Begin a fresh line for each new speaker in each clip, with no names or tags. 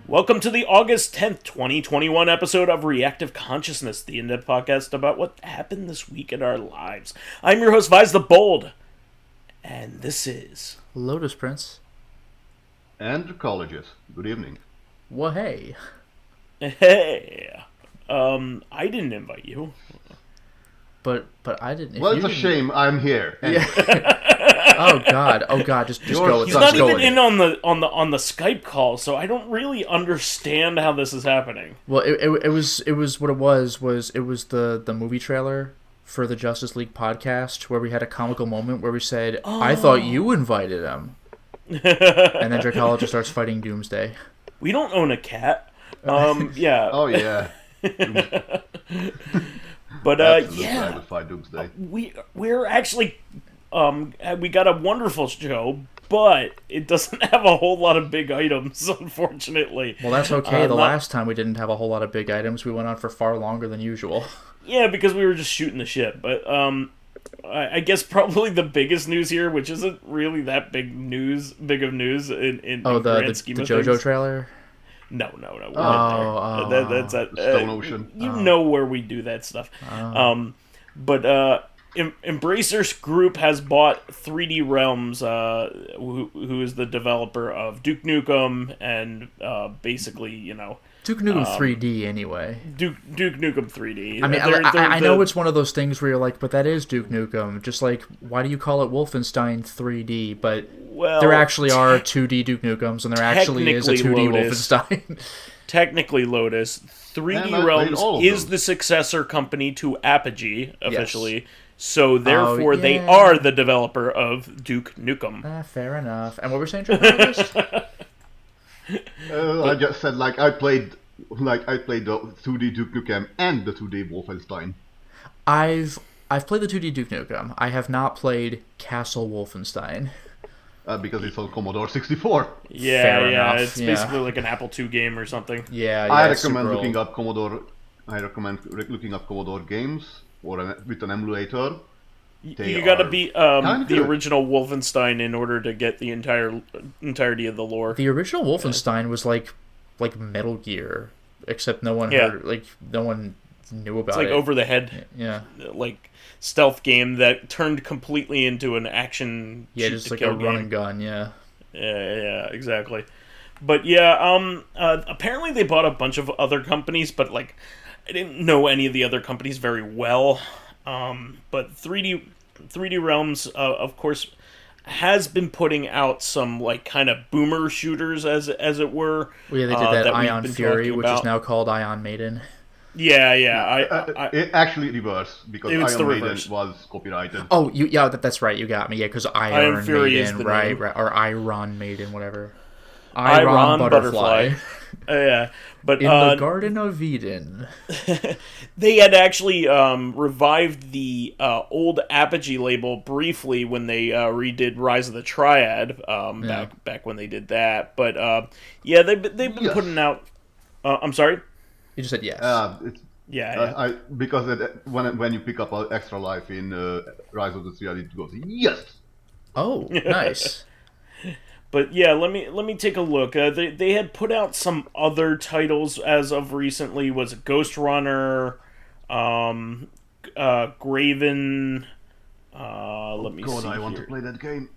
Welcome to the August 10th, 2021 episode of Reactive Consciousness, the in-depth podcast about what happened this week in our lives. I'm your host, Vysethebold, and this is...
Lotus Prince.
And Dracologist. Good evening.
Well, hey.
Hey. I didn't invite you.
But I didn't...
Well, it's a shame I'm here.
Yeah. Oh God, just go.
He's not even in on the Skype call, so I don't really understand how this is happening.
Well, it was what it was the movie trailer for the Justice League podcast where we had a comical moment where we said, I thought you invited him. And then Dracologist starts fighting Doomsday.
We don't own a cat. Yeah.
Oh, yeah.
But, yeah.
I would fight Doomsday.
We're actually... we got a wonderful show, but it doesn't have a whole lot of big items, unfortunately.
Well, that's okay. Last time we didn't have a whole lot of big items. We went on for far longer than usual.
Yeah, because we were just shooting the shit. But I guess probably the biggest news here, which isn't really that big of news in
the
grand scheme of
Jojo
things.
trailer.
No. That's at
Stone Ocean.
You know where we do that stuff. But Embracer's Group has bought 3D Realms, who is the developer of Duke Nukem and basically,
Duke Nukem 3D anyway.
Duke Nukem 3D.
I mean, I know it's one of those things where you're like, but that is Duke Nukem. Just like, why do you call it Wolfenstein 3D? But there actually are 2D Duke Nukems, and there actually is a 2D
Lotus.
Wolfenstein.
Technically, Lotus. 3D Realms is the successor company to Apogee, officially. Yes. So, therefore, they are the developer of Duke Nukem.
Fair enough. And what were we saying, Dracologist?
I just said, I played the 2D Duke Nukem and the 2D Wolfenstein.
I've played the 2D Duke Nukem. I have not played Castle Wolfenstein.
Because it's on Commodore 64.
Yeah, it's basically like an Apple II game or something.
Yeah,
I recommend looking up Commodore. Commodore games with an emulator.
You gotta beat the original Wolfenstein in order to get the entirety of the lore.
The original Wolfenstein was like Metal Gear, except no one heard, no one knew about it.
It's like over the head, like stealth game that turned completely into an action.
Just like a run and gun. Yeah,
exactly. But apparently they bought a bunch of other companies, but I didn't know any of the other companies very well. But 3D Realms, of course, has been putting out some kind of boomer shooters, as it were.
Well, yeah, they did that Ion Fury, which is now called Ion Maiden.
Yeah.
It actually reversed because Iron Maiden was copyrighted.
Oh, that's right. You got me. Yeah, because Iron Fury Maiden, is the name. Right, or Iron Maiden, whatever.
Iron Butterfly. Yeah, but
in the Garden of Eden,
they had actually revived the old Apogee label briefly when they redid Rise of the Triad back when they did that. But they've been putting out. I'm sorry.
You just said yes.
Because when you pick up an extra life in Rise of the Triad, it goes yes.
Oh, nice.
But yeah, let me take a look. They had put out some other titles as of recently. Was it Ghost Runner, Graven? Let me see.
I want to play that game.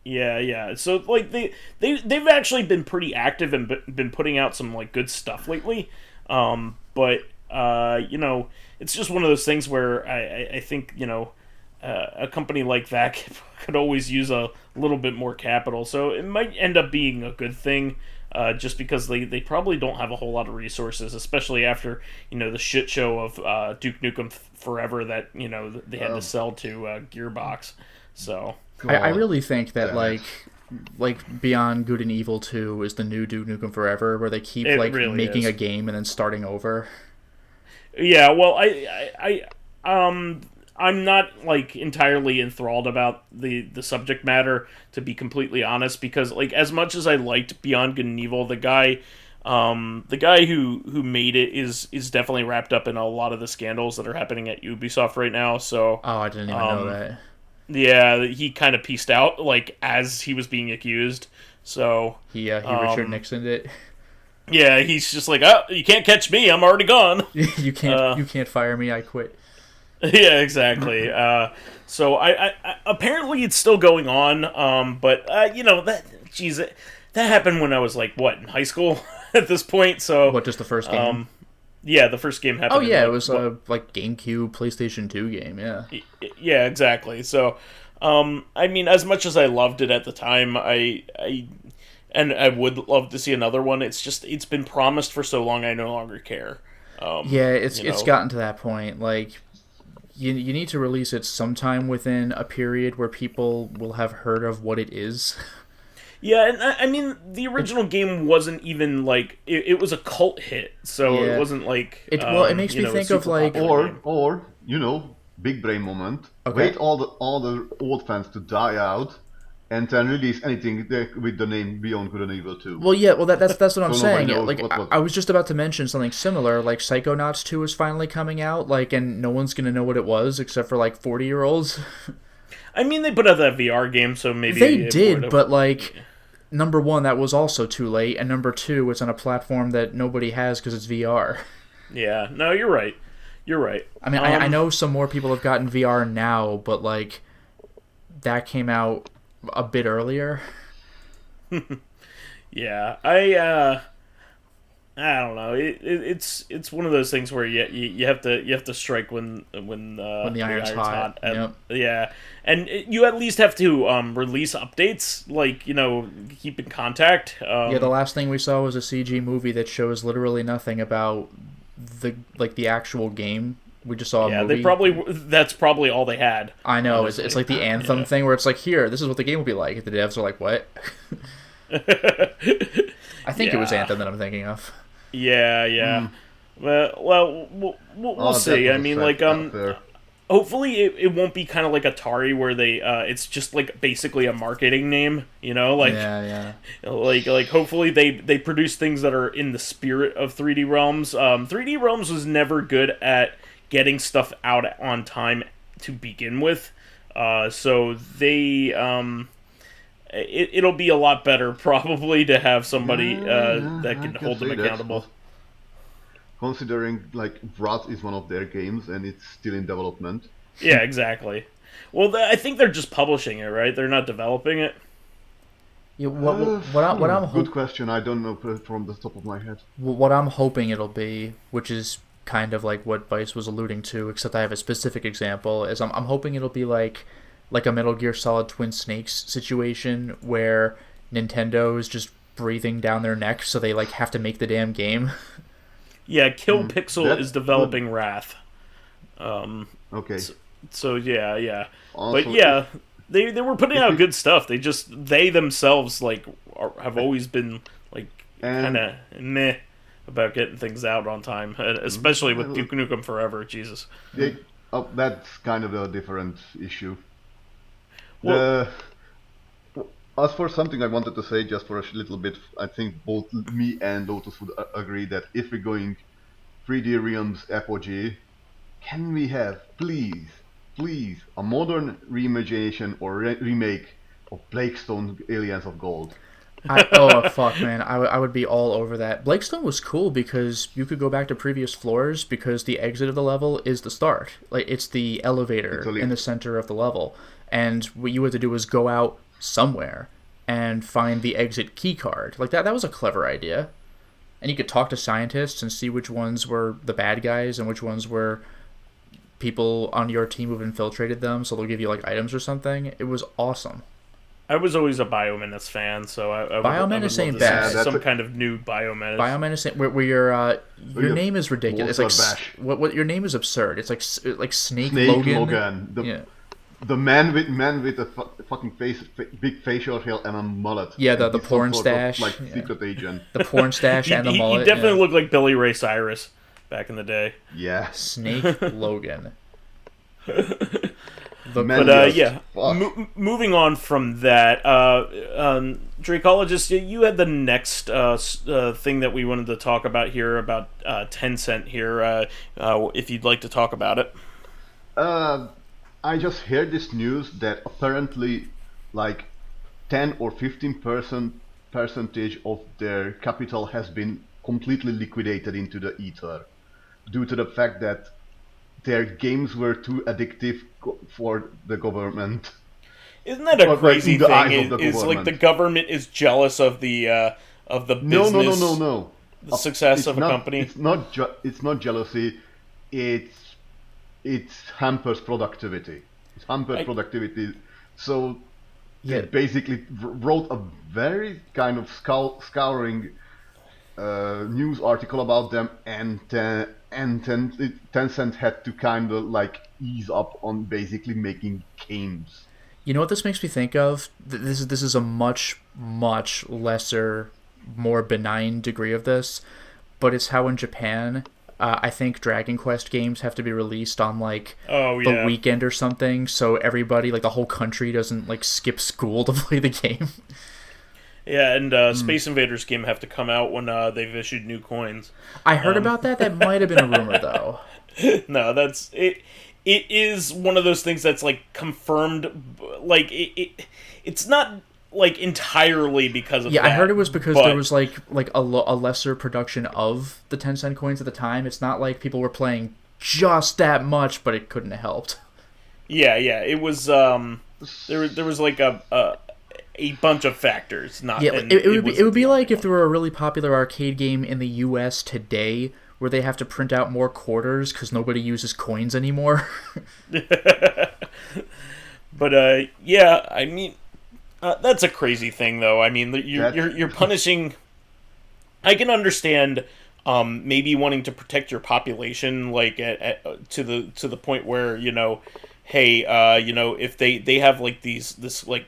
Yeah. So they've actually been pretty active and been putting out some good stuff lately. But it's just one of those things where I think a company like that could always use a little bit more capital, so it might end up being a good thing, just because they probably don't have a whole lot of resources, especially after the shit show of Duke Nukem Forever that they had to sell to Gearbox. So
I really think that Beyond Good and Evil 2 is the new Duke Nukem Forever, where they keep really making a game and then starting over.
Yeah, well, I'm not entirely enthralled about the subject matter, to be completely honest, because as much as I liked Beyond Good and Evil, the guy who made it is definitely wrapped up in a lot of the scandals that are happening at Ubisoft right now. So
I didn't even know that.
Yeah, he kind of pieced out as he was being accused. So
he Richard Nixoned it.
Yeah, he's just like, oh, you can't catch me. I'm already gone.
You can't fire me. I quit.
Yeah, exactly. So I apparently it's still going on. But that happened when I was like what in high school at this point. So
What, just the first game?
Yeah, the first game happened.
Oh yeah, it was like GameCube, PlayStation 2 game. Yeah.
Yeah, exactly. So, I mean, as much as I loved it at the time, I would love to see another one. It's been promised for so long, I no longer care.
Yeah, it's gotten to that point. Like, you need to release it sometime within a period where people will have heard of what it is.
Yeah, and I mean, the original game wasn't even like it was a cult hit, so
Yeah.
it wasn't like
It makes me think of like
Or big brain moment.
Okay.
Wait all the old fans to die out, and then release anything with the name Beyond Good and Evil 2.
Well, yeah, that's what I'm
So
saying.
nobody knows
Like,
what-
I was just about to mention something similar. Like, Psychonauts 2 is finally coming out, like, and no one's gonna know what it was except for like 40-year-olds.
I mean, they put out that VR game, so maybe
They
it
did,
would've-
but like, number one, that was also too late, and number two, it's on a platform that nobody has because it's VR.
Yeah, no, you're right. You're right.
I mean, I know some more people have gotten VR now, but like, that came out a bit earlier.
Yeah, I don't know. It's one of those things where you have to strike when the
iron's hot. Yep.
Yeah, and you at least have to release updates, like keep in contact.
Yeah, the last thing we saw was a CG movie that shows literally nothing about the actual game. We just saw a movie.
That's probably all they had.
I know,
honestly.
it's like the Anthem thing where it's like, here, this is what the game will be like. And the devs are like, what? I think it was Anthem that I'm thinking of.
Yeah. Well, we'll see. I mean, like, hopefully it won't be kind of like Atari where they it's just like basically a marketing name, like
Yeah.
like hopefully they produce things that are in the spirit of 3D Realms. 3D Realms was never good at getting stuff out on time to begin with, so they it'll be a lot better probably to have somebody that can hold them accountable.
Considering like Wrath is one of their games and it's still in development.
Yeah, exactly. Well, I think they're just publishing it, right? They're not developing it.
Yeah, what I'm
good question. I don't know from the top of my head.
What I'm hoping it'll be, which is kind of like what Vice was alluding to, except I have a specific example, is I'm hoping it'll be like a Metal Gear Solid Twin Snakes situation where Nintendo is just breathing down their neck, so they like have to make the damn game.
Yeah, Kill Pixel is developing Wrath.
Okay.
So yeah.
Also,
but yeah, they were putting out good stuff. They themselves like have always been like kind of meh about getting things out on time, especially with Duke Nukem Forever. Jesus.
That's kind of a different issue.
Well,
as for something I wanted to say, just for a little bit, I think both me and Lotus would agree that if we're going 3D Realms FOG, can we have, please, a modern reimagination or remake of Blakestone Aliens of Gold?
Fuck, man. I would be all over that. Blakestone was cool because you could go back to previous floors because the exit of the level is the start. Like, it's the elevator in the center of the level. And what you had to do was go out somewhere and find the exit key card. Like, that was a clever idea. And you could talk to scientists and see which ones were the bad guys and which ones were people on your team who've infiltrated them, so they'll give you, like, items or something. It was awesome.
I was always a Biomenace fan, so I would love
ain't
to
bad.
see some kind of new Biomenace.
Biomenace, where your name is ridiculous. It's like what your name is absurd. It's like Snake Logan.
The man with a fucking big facial hair and a mullet.
Yeah, the
He's
porn
some sort of,
stash.
like secret agent.
The porn stash and the mullet.
He definitely looked like Billy Ray Cyrus back in the day.
Yeah.
Snake Logan.
Moving on from that, Dracologist, you had the next thing that we wanted to talk about here about Tencent here. If you'd like to talk about it.
I just heard this news that apparently, like, 10 or 15% of their capital has been completely liquidated into the ether due to the fact that their games were too addictive for the government.
Isn't that a crazy
in the eyes
thing?
of the
Is like
government.
the government is jealous of the business,
No.
the success
It's
of a
not,
company.
It's not jealousy. It hampers productivity. It hampers productivity. So they basically wrote a very kind of scouring news article about them, and Tencent had to kind of like ease up on basically making games.
You know what this makes me think of? This is a much lesser, more benign degree of this, but it's how in Japan, I think Dragon Quest games have to be released on like the weekend or something, so everybody, like the whole country, doesn't like skip school to play the game.
Yeah, and Space Invaders game have to come out when they've issued new coins.
I heard about that. That might have been a rumor though.
No, that's it. It is one of those things that's like confirmed. Like it's not like entirely because of.
Yeah,
that,
I heard it was because there was like a lesser production of the Tencent coins at the time. It's not like people were playing just that much, but it couldn't have helped.
Yeah, it was. There was like a bunch of factors. Not
yeah. It would be like if there were a really popular arcade game in the U.S. today, where they have to print out more quarters because nobody uses coins anymore.
But yeah, I mean, that's a crazy thing, though. I mean, you're punishing. I can understand maybe wanting to protect your population, like to the point where hey, if they have like this like.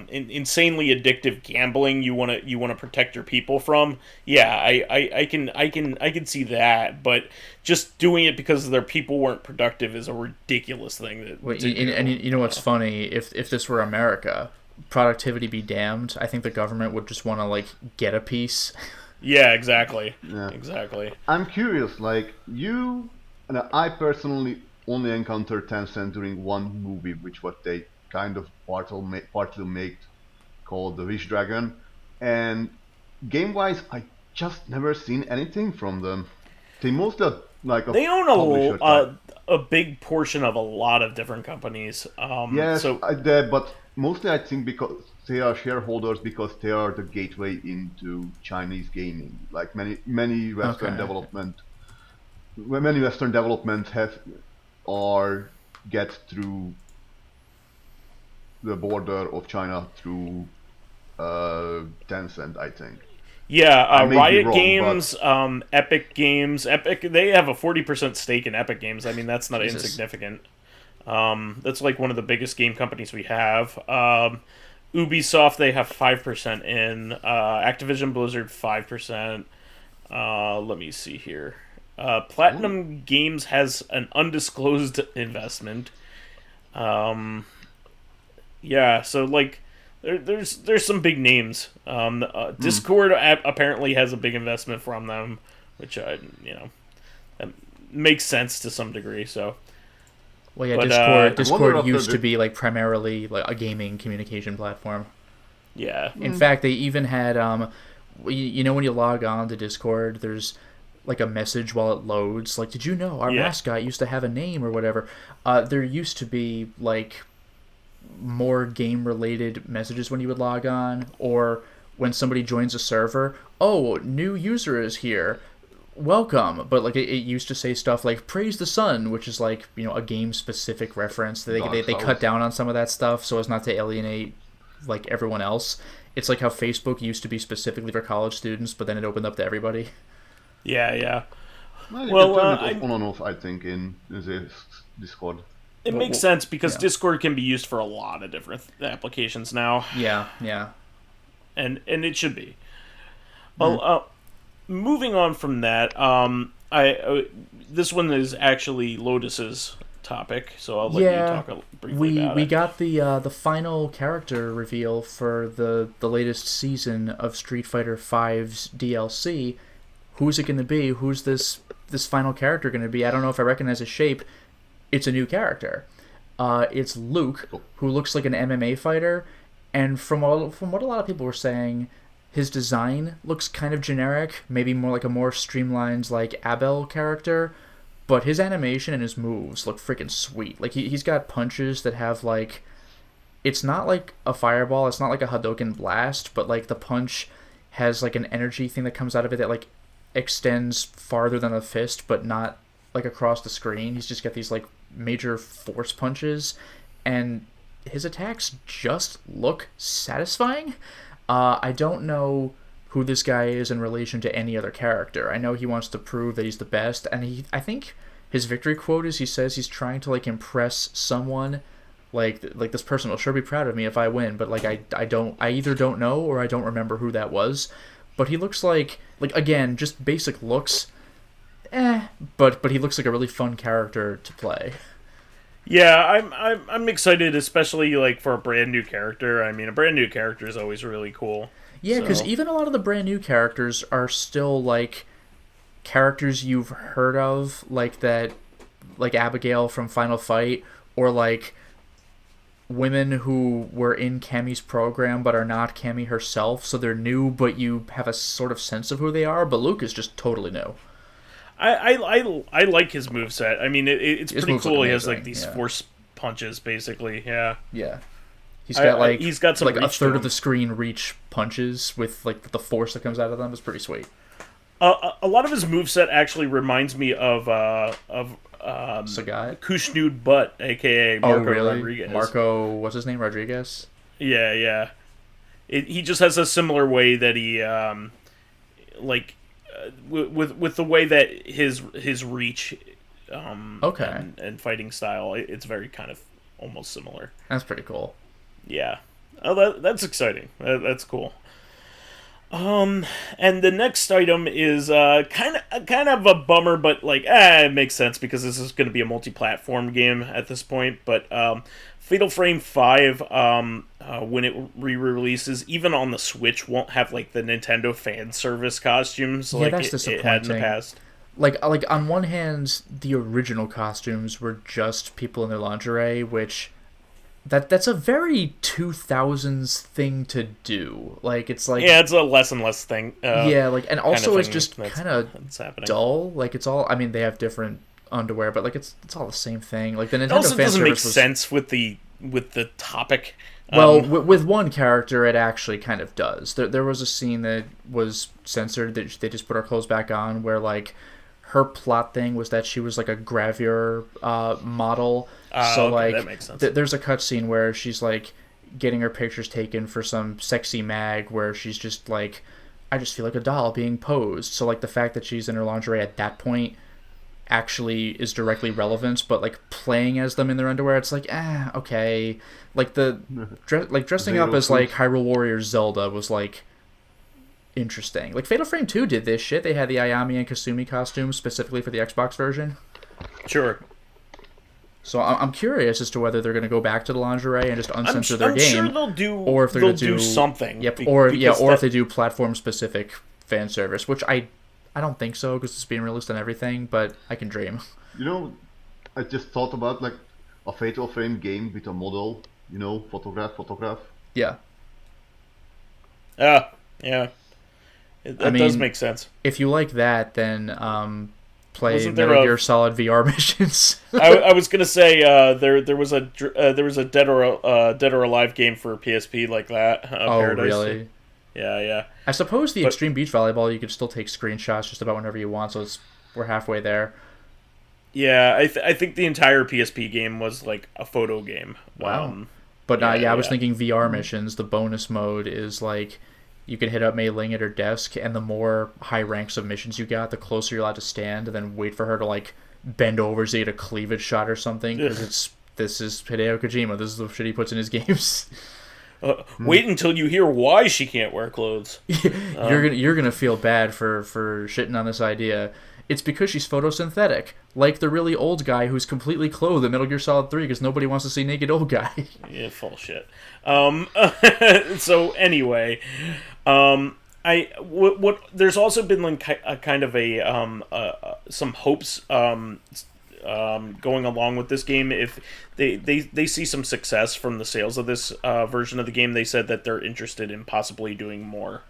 Insanely addictive gambling you want to protect your people from. Yeah, I can see that, but just doing it because their people weren't productive is a ridiculous thing.
And you know what's funny? If this were America, productivity be damned. I think the government would just want to like get a piece.
Yeah, exactly.
Yeah.
Exactly.
I'm curious, like you and I personally only encountered Tencent during one movie, which what they kind of partly made called The Wish Dragon, and game-wise, I just never seen anything from them. They mostly like
they own a big portion of a lot of different companies.
Yes,
so
but mostly I think because they are shareholders, because they are the gateway into Chinese gaming. Like many Western developments have or get through the border of China through Tencent, I think.
Yeah, Riot Games, Epic Games. Epic, they have a 40% stake in Epic Games. I mean, that's not insignificant. That's like one of the biggest game companies we have. Ubisoft, they have 5% in. Activision Blizzard, 5%. Let me see here. Platinum Games has an undisclosed investment. Yeah, so like there's some big names. Discord apparently has a big investment from them, which that makes sense to some degree. So,
well, yeah, Discord used to be like primarily like a gaming communication platform.
Yeah.
In fact, they even had when you log on to Discord, there's like a message while it loads. Like, did you know our mascot used to have a name or whatever? There used to be like more game-related messages when you would log on, or when somebody joins a server, new user is here, welcome. But like it used to say stuff like praise the sun, which is like a game-specific reference. They cut down on some of that stuff so as not to alienate like everyone else. It's like how Facebook used to be specifically for college students, but then it opened up to everybody.
Yeah.
Well, turn it on and off, I think, in the Discord.
It makes sense because Discord can be used for a lot of different applications now.
Yeah.
And it should be. Well, moving on from that, this one is actually Lotus's topic, so I'll let you talk briefly about it.
We got the final character reveal for the latest season of Street Fighter V's DLC. Who's it going to be? Who's this final character going to be? I don't know if I recognize his shape. It's a new character. It's Luke, who looks like an MMA fighter, and from what a lot of people were saying, his design looks kind of generic, maybe more like a more streamlined like Abel character, but his animation and his moves look freaking sweet. Like he's got punches that have like, it's not like a fireball, it's not like a Hadouken blast, but like the punch has like an energy thing that comes out of it that like extends farther than a fist, but not like across the screen. He's just got these like major force punches, and his attacks just look satisfying. I don't know who this guy is in relation to any other character. I know he wants to prove that he's the best, and I think his victory quote is he says he's trying to like impress someone, like this person will sure be proud of me if I win, but like I either don't know or I don't remember who that was. But he looks like again, just basic looks, but he looks like a really fun character to play.
Yeah, I'm excited, especially like for a brand new character. I mean, a brand new character is always really cool.
Yeah, because even a lot of the brand new characters are still like characters you've heard of, like that, like Abigail from Final Fight, or like women who were in Cammy's program but are not Cammy herself, so they're new, but you have a sort of sense of who they are. But Luke is just totally new.
I like his moveset. I mean, it's pretty cool. He has like these force punches, basically. Yeah.
Yeah. He's got
some
like a third of the screen reach punches with like the force that comes out of them. It's pretty sweet.
A lot of his moveset actually reminds me of
Sagat?
Kushnud Butt, aka Marco Rodriguez.
Marco, what's his name? Rodriguez?
Yeah. He just has a similar way that he with the way that his reach and fighting style, it's very kind of almost similar.
That's pretty cool.
Yeah. Oh, that's exciting. That's cool. And the next item is kind of a bummer, but like it makes sense because this is going to be a multi-platform game at this point. But Fatal Frame 5, when it re-releases, even on the Switch, won't have like the Nintendo fan service costumes like it had in the past.
Like on one hand, the original costumes were just people in their lingerie, which that's a very 2000s thing to do. Like it's like
it's a less and less thing.
And also it's just kind of dull. Like it's all. I mean, they have different underwear, but like it's all the same thing. Like the Nintendo
it also
fan
doesn't make
service
sense with the topic.
Well, with one character, it actually kind of does. There was a scene that was censored that they just put our clothes back on, where like her plot thing was that she was like a gravure model. So like
that makes sense.
There's a cutscene where she's like getting her pictures taken for some sexy mag, where she's just like, I just feel like a doll being posed. So like the fact that she's in her lingerie at that point actually is directly relevant, but like playing as them in their underwear, it's like okay. Like dressing up as like Hyrule Warrior Zelda was like interesting. Like Fatal Frame 2 did this shit. They had the Ayami and Kasumi costumes specifically for the Xbox version.
Sure.
So I'm curious as to whether they're going to go back to the lingerie and just uncensor their game.
I'm sure they'll do,
or if they're going to
do something.
Yep. Or if they do platform specific fan service, which I don't think so because it's being released on everything, but I can dream.
You know, I just thought about like a Fatal Frame game with a model. You know, photograph.
Yeah.
Yeah. That does make sense.
If you like that, then play Metal Gear Solid VR missions.
I was gonna say there was a Dead or Alive game for PSP like that. Paradise.
Really?
Yeah.
I suppose the Extreme Beach Volleyball you could still take screenshots just about whenever you want, so we're halfway there.
Yeah, I think the entire PSP game was like a photo game.
Wow. I was thinking VR missions. The bonus mode is like you can hit up Mei Ling at her desk, and the more high ranks of missions you got, the closer you're allowed to stand, and then wait for her to like bend over so you get a cleavage shot or something. Because this is Hideo Kojima. This is the shit he puts in his games.
Wait until you hear why she can't wear clothes.
You're gonna feel bad for shitting on this idea. It's because she's photosynthetic, like the really old guy who's completely clothed in Metal Gear Solid 3 because nobody wants to see naked old guy.
Yeah, full shit. So anyway, there's also been like a kind of some hopes going along with this game. If they see some success from the sales of this version of the game, they said that they're interested in possibly doing more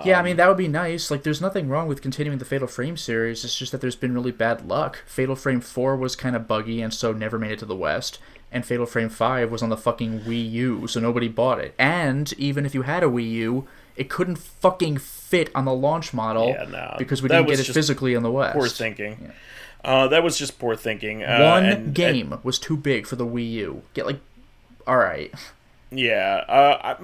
Yeah, I mean, that would be nice. Like, there's nothing wrong with continuing the Fatal Frame series. It's just that there's been really bad luck. Fatal Frame 4 was kind of buggy and so never made it to the West. And Fatal Frame 5 was on the fucking Wii U, so nobody bought it. And even if you had a Wii U, it couldn't fucking fit on the launch model because we didn't get it physically in the West.
Poor thinking. Yeah. That was just poor thinking.
One game was too big for the Wii U. All right.
Yeah.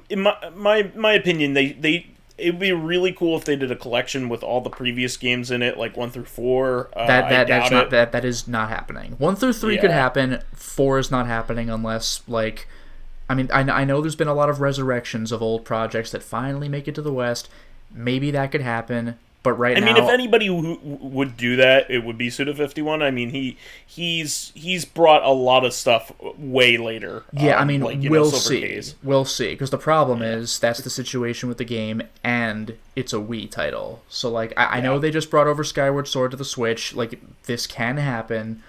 In my opinion, it would be really cool if they did a collection with all the previous games in it, like 1 through 4.
That is not happening. 1 through 3 could happen. 4 is not happening unless, like, I mean, I know there's been a lot of resurrections of old projects that finally make it to the West. Maybe that could happen. But now,
I mean, if anybody who would do that, it would be Suda51. I mean, he's brought a lot of stuff way later.
Yeah, I mean, we'll see. We'll see. Because the problem is, that's the situation with the game, and it's a Wii title. So, like, I know they just brought over Skyward Sword to the Switch. Like, this can happen.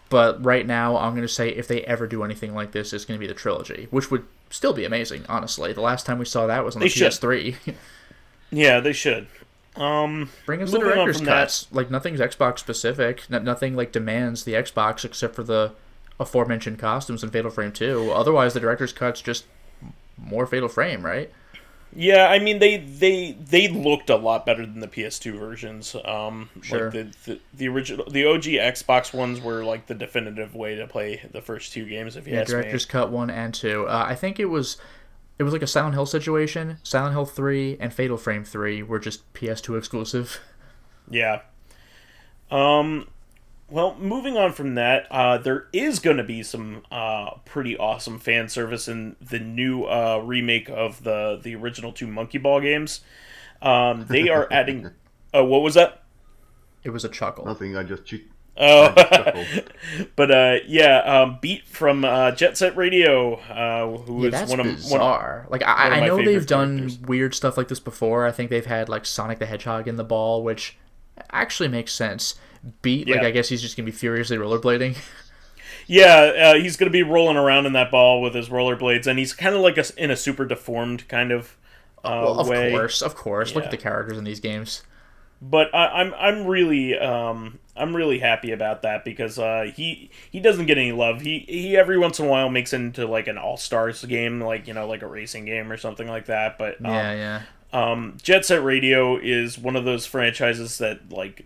But right now, I'm going to say if they ever do anything like this, it's going to be the trilogy. Which would still be amazing, honestly. The last time we saw that was on the PS3.
Yeah, they should.
Bring us the director's cuts. Like, nothing's Xbox specific. Nothing like demands the Xbox except for the aforementioned costumes in Fatal Frame 2. Otherwise, the director's cut's just more Fatal Frame, right?
Yeah, I mean they looked a lot better than the PS2 versions.
Sure.
Like the original, the OG Xbox ones were like the definitive way to play the first 2 games. If you ask me.
Director's cut 1 and 2. I think it was like a Silent Hill situation. Silent Hill 3 and Fatal Frame 3 were just PS2 exclusive.
Yeah. Well, moving on from that, there is going to be some pretty awesome fan service in the new remake of the original 2 Monkeyball games. They are adding... Oh, what was that?
It was a chuckle.
Nothing, I just cheat.
Oh, but Beat from Jet Set Radio, who is one of
bizarre. I know they've done weird stuff like this before. I think they've had like Sonic the Hedgehog in the ball, which actually makes sense. Beat, I guess he's just gonna be furiously rollerblading.
Yeah, he's gonna be rolling around in that ball with his rollerblades, and he's kind of like in a super deformed kind of way.
Of course. Yeah. Look at the characters in these games.
But I'm really happy about that because he doesn't get any love. He every once in a while makes it into like an All-Stars game, like like a racing game or something like that. But Jet Set Radio is one of those franchises that like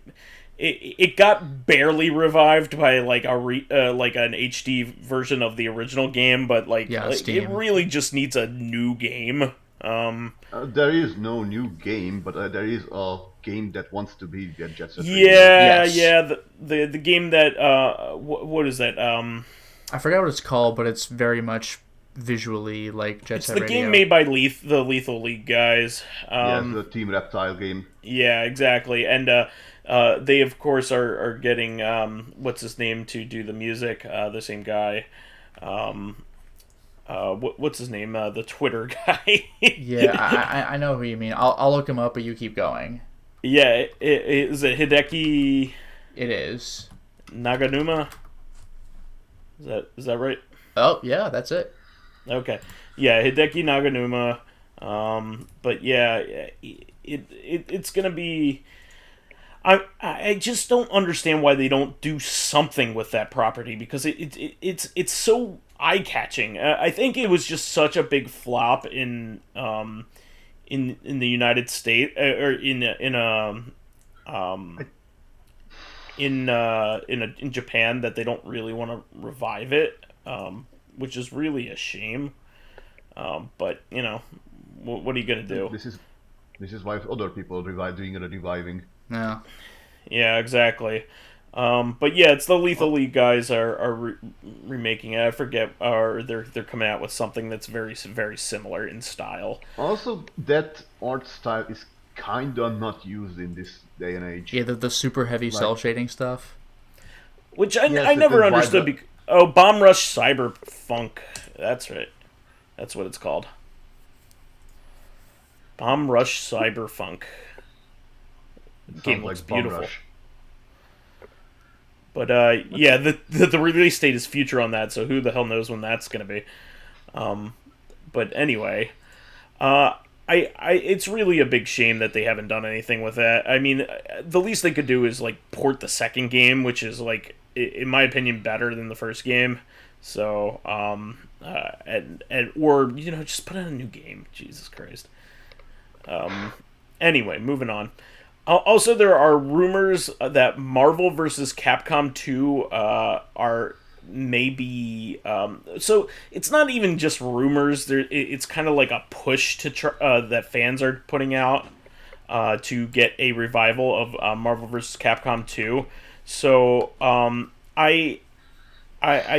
it got barely revived by like like an HD version of the original game, but it really just needs a new game.
There is no new game, but there is a game that wants to be Jet Set Radio.
Yeah. The game that what is that?
I forgot what it's called, but it's very much visually like Jet Set Radio.
It's the game made by the Lethal League guys.
The Team Reptile game.
Yeah, exactly. And they of course are getting what's his name to do the music. The same guy. What's his name? The Twitter guy.
Yeah, I know who you mean. I'll look him up, but you keep going.
Yeah, is it Hideki?
It is.
Naganuma? Is that right?
Oh, yeah, that's it.
Okay. Yeah, Hideki Naganuma. But yeah, it's gonna be... I just don't understand why they don't do something with that property because it's so eye-catching. I think it was just such a big flop in the United States or in Japan that they don't really want to revive it, which is really a shame. But what are you gonna do?
This is why other people doing the reviving.
Yeah.
Yeah, exactly. But yeah, it's the Lethal League guys are remaking it. I forget, or they're coming out with something that's very very similar in style.
Also, that art style is kinda not used in this day and age.
Yeah, the super heavy cell shading stuff.
Which I never understood. Bomb Rush Cyberfunk. That's right. That's what it's called. Bomb Rush Cyberfunk. The game looks beautiful. But yeah, the release date is future on that, so who the hell knows when that's going to be. But anyway, it's really a big shame that they haven't done anything with that. I mean, the least they could do is like port the second game, which is like, in my opinion, better than the first game. So, and or just put out a new game. Jesus Christ. Anyway, moving on. Also, there are rumors that Marvel vs. Capcom 2 are maybe so it's not even just rumors. It's kind of like a push to that fans are putting out to get a revival of Marvel vs. Capcom 2. So I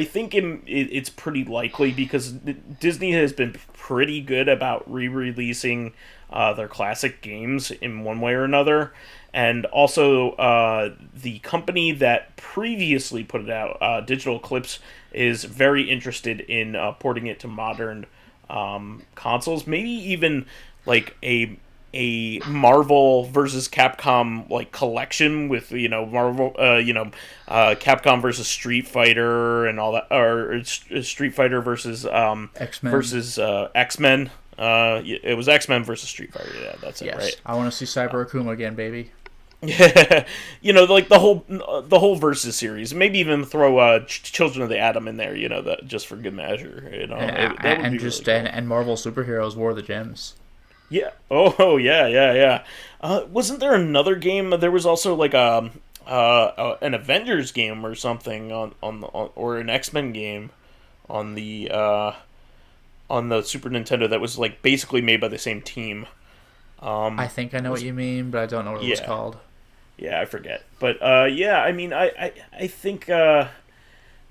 think it's pretty likely, because Disney has been pretty good about re-releasing their classic games in one way or another. And also, the company that previously put it out, Digital Eclipse, is very interested in porting it to modern consoles. Maybe even like a Marvel versus Capcom like collection with Marvel, Capcom versus Street Fighter and all that, or Street Fighter versus
X-Men
versus X-Men. It was X-Men versus Street Fighter. Yeah, that's it, right?
I want to see Cyber Akuma again, baby.
Yeah, like the whole versus series. Maybe even throw Children of the Atom in there. That just for good measure. That would be really cool.
And Marvel superheroes War of the Gems.
Yeah. Oh yeah. Wasn't there another game? There was also like an Avengers game or something on or an X-Men game on the Super Nintendo that was like basically made by the same team.
I think I know what you mean, but I don't know what it was called.
Yeah, I forget. But yeah, I mean, I think that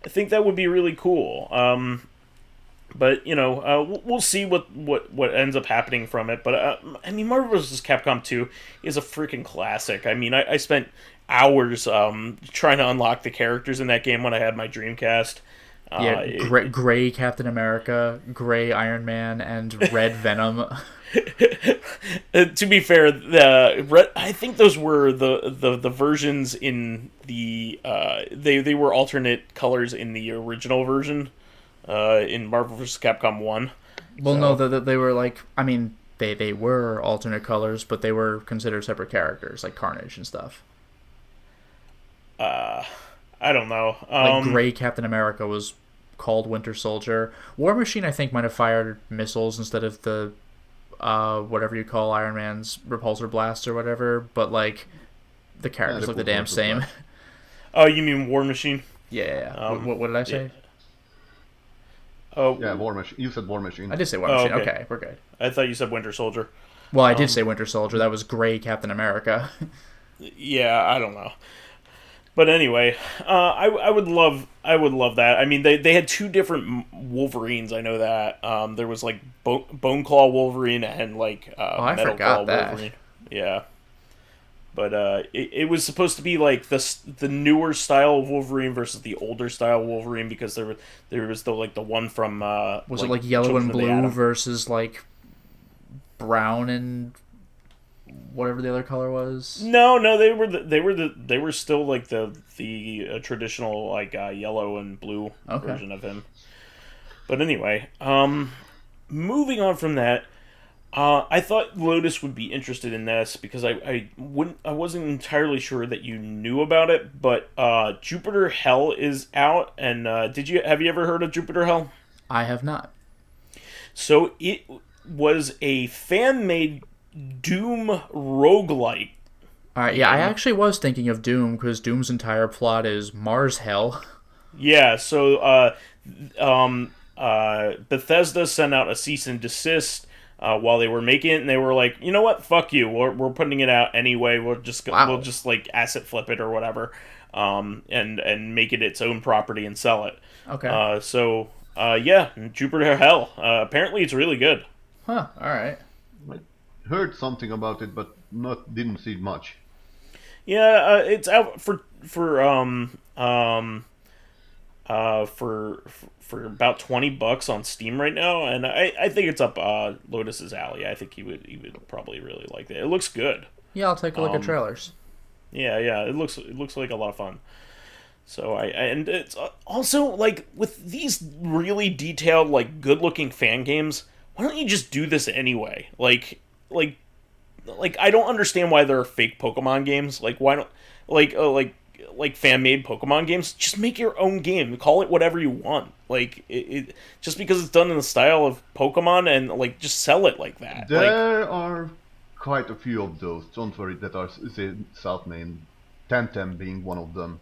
would be really cool. But we'll see what ends up happening from it. But I mean, Marvel vs. Capcom 2 is a freaking classic. I mean, I spent hours trying to unlock the characters in that game when I had my Dreamcast.
Gray Captain America, Gray Iron Man, and Red Venom.
To be fair, I think those were the versions in the they were alternate colors in the original version in Marvel vs. Capcom 1.
Well, so. No, they were like, I mean, they were alternate colors, but they were considered separate characters, like Carnage and stuff.
I don't know.
Like Gray Captain America was called Winter Soldier. War Machine, I think, might have fired missiles instead of the whatever you call Iron Man's repulsor blast or whatever, but like the characters look the damn same.
Oh, you mean War Machine?
Yeah. What did I say?
Yeah. Oh,
yeah, War Machine. You said War Machine.
I did say War Machine. Okay, we're good.
I thought you said Winter Soldier.
Well, I did say Winter Soldier. That was Gray Captain America.
Yeah, I don't know. But anyway, I would love that. I mean, they had two different Wolverines. I know that. There was like Bone Claw Wolverine and like Metal Claw Wolverine. Yeah. But it was supposed to be like the newer style of Wolverine versus the older style Wolverine, because there was the one from
was it like yellow and blue versus like brown and whatever the other color was?
No, they were still like the traditional like yellow and blue version of him. But anyway, moving on from that, I thought Lotus would be interested in this because I wasn't entirely sure that you knew about it, but Jupiter Hell is out, and have you ever heard of Jupiter Hell?
I have not.
So it was a fan-made Doom roguelike.
Alright, yeah, I actually was thinking of Doom, because Doom's entire plot is Mars Hell.
Yeah, so Bethesda sent out a cease and desist while they were making it, and they were like, you know what, fuck you, we're putting it out anyway, we'll just like asset flip it or whatever, and make it its own property and sell it.
Okay.
So yeah, Jupiter Hell. Apparently it's really good.
Huh, alright.
Heard something about it, but didn't see much.
Yeah, it's out for about $20 on Steam right now, and I think it's up Lotus's alley. I think he would probably really like it. It looks good.
Yeah, I'll take a look at trailers.
Yeah, it looks like a lot of fun. So and it's also like with these really detailed, like good looking fan games, why don't you just do this anyway? Like I don't understand why there are fake Pokemon games. Like, why don't like fan made Pokemon games? Just make your own game. Call it whatever you want. Like just because it's done in the style of Pokemon, and like just sell it like that.
There are quite a few of those. Don't worry, that are self-made. Tencent being one of them.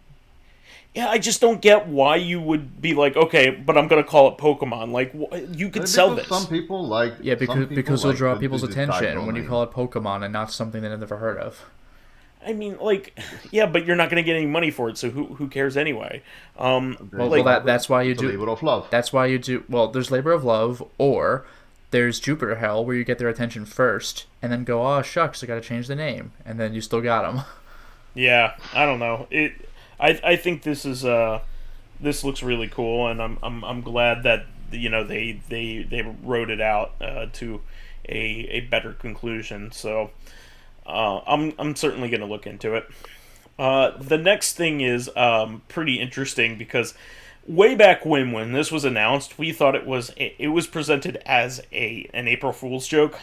Yeah, I just don't get why you would be like, okay, but I'm gonna call it Pokemon. Like, you could sell this.
Some people like.
Yeah, because you'll draw people's attention when you
name.
call it Pokemon and not something they've never heard of.
I mean, like, yeah, but you're not gonna get any money for it, so who cares anyway?
That's why you do.
Labor of love.
That's why you do. Well, there's labor of love, or there's Jupiter Hell, where you get their attention first, and then go, oh shucks, I gotta change the name, and then you still got them.
Yeah, I don't know. I think this is this looks really cool, and I'm glad that they wrote it out to a better conclusion. So I'm certainly going to look into it. The next thing is pretty interesting because way back when this was announced, we thought it was presented as an April Fool's joke.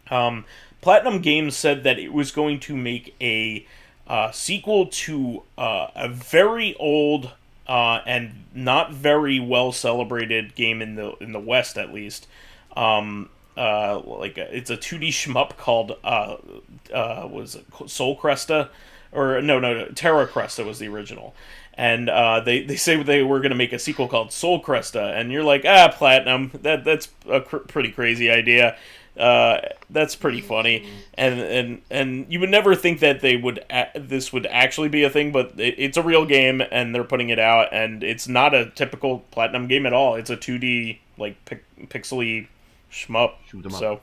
Platinum Games said that it was going to make a sequel to a very old and not very well celebrated game in the West, at least. It's a 2D shmup called was it Soul Cresta, or no, Terra Cresta was the original. And they say they were going to make a sequel called Soul Cresta, and you're like, Platinum, that's a pretty crazy idea. That's pretty funny, and you would never think that this would actually be a thing, but it's a real game, and they're putting it out, and it's not a typical Platinum game at all. It's a 2D like pixely shmup. So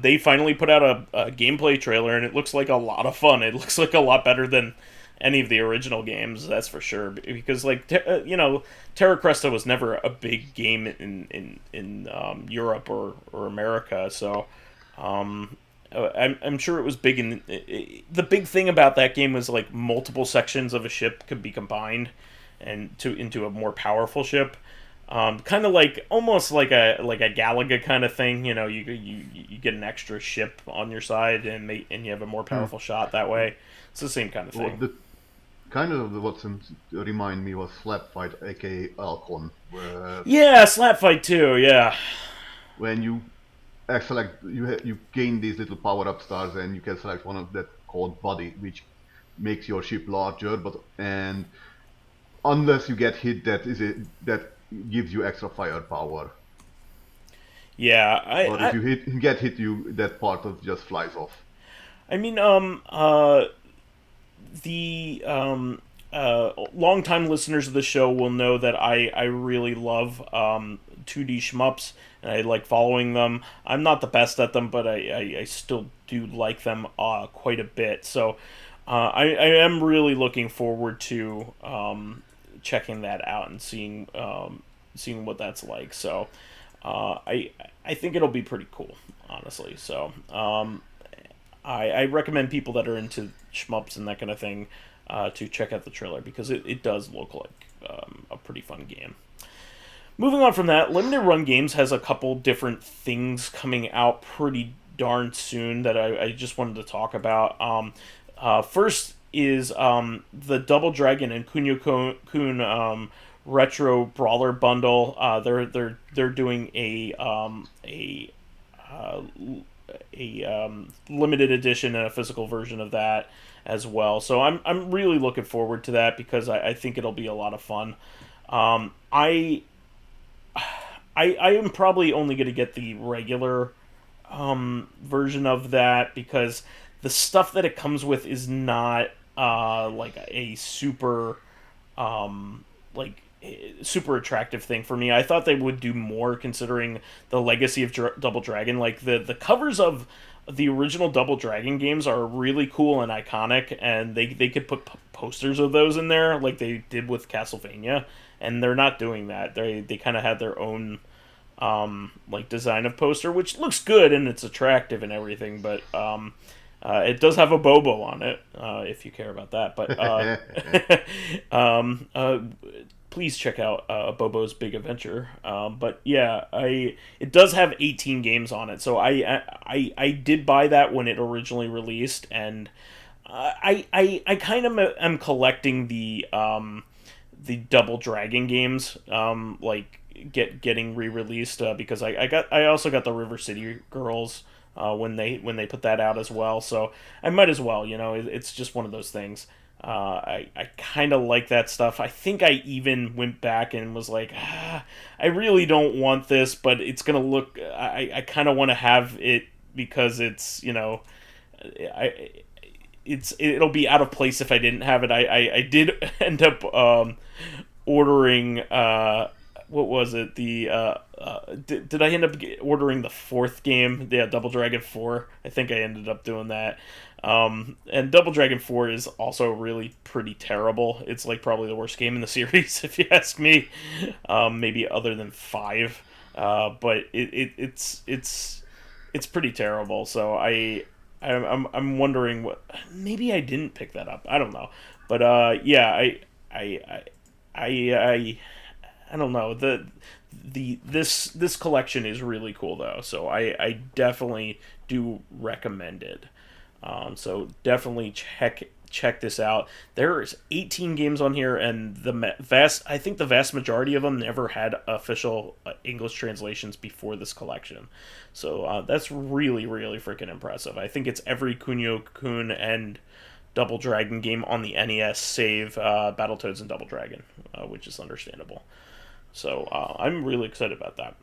they finally put out a gameplay trailer, and it looks like a lot of fun. It looks like a lot better than any of the original games, that's for sure. Because Terra Cresta was never a big game in Europe or America, so I'm sure it was big. The big thing about that game was like multiple sections of a ship could be combined into a more powerful ship. Kind of like almost like a Galaga kind of thing. You get an extra ship on your side and you have a more powerful shot that way. It's the same kind of thing.
What remind me was Slapfight, aka Alcon.
Yeah, Slapfight too. Yeah.
When you select, you gain these little power-up stars, and you can select one of that called Body, which makes your ship larger. And unless you get hit, that gives you extra firepower.
Yeah,
if you get hit, that part of just flies off.
I mean, the longtime listeners of the show will know that I really love 2D shmups, and I like following them. I'm not the best at them, but I still do like them quite a bit. So I am really looking forward to checking that out and seeing what that's like. So I think it'll be pretty cool, honestly. So I recommend people that are into shmups and that kind of thing to check out the trailer, because it does look like a pretty fun game. Moving on from that, Limited Run Games has a couple different things coming out pretty darn soon that I just wanted to talk about. First is the Double Dragon and Kunio-kun retro brawler bundle. They're doing a limited edition and a physical version of that as well. So I'm really looking forward to that, because I think it'll be a lot of fun. I am probably only going to get the regular version of that, because the stuff that it comes with is not like a super super attractive thing for me. I thought they would do more, considering the legacy of Double Dragon. Like the covers of the original Double Dragon games are really cool and iconic, and they could put posters of those in there like they did with Castlevania, and they're not doing that. They kind of had their own design of poster, which looks good and it's attractive and everything, but it does have a Bobo on it, if you care about that. But please check out Bobo's Big Adventure. But yeah, it does have 18 games on it, so I did buy that when it originally released, and I kind of am collecting the Double Dragon games, like getting re-released, because I also got the River City Girls when they put that out as well, so I might as well, it's just one of those things. I kind of like that stuff. I think I even went back and was like, I really don't want this, but it's gonna look. I kind of want to have it because it's it'll be out of place if I didn't have it. I did end up ordering. What was it? Did I end up ordering the fourth game? Yeah, Double Dragon 4. I think I ended up doing that. And Double Dragon 4 is also really pretty terrible. It's like probably the worst game in the series, if you ask me. Maybe other than 5. But it's pretty terrible. So I'm wondering what. Maybe I didn't pick that up. I don't know. But yeah, I don't know. This collection is really cool though, so I definitely do recommend it. So definitely check this out. There's 18 games on here, and I think the vast majority of them never had official English translations before this collection. So that's really, really freaking impressive. I think it's every Kunio-kun and Double Dragon game on the NES, save Battletoads and Double Dragon, which is understandable. So I'm really excited about that.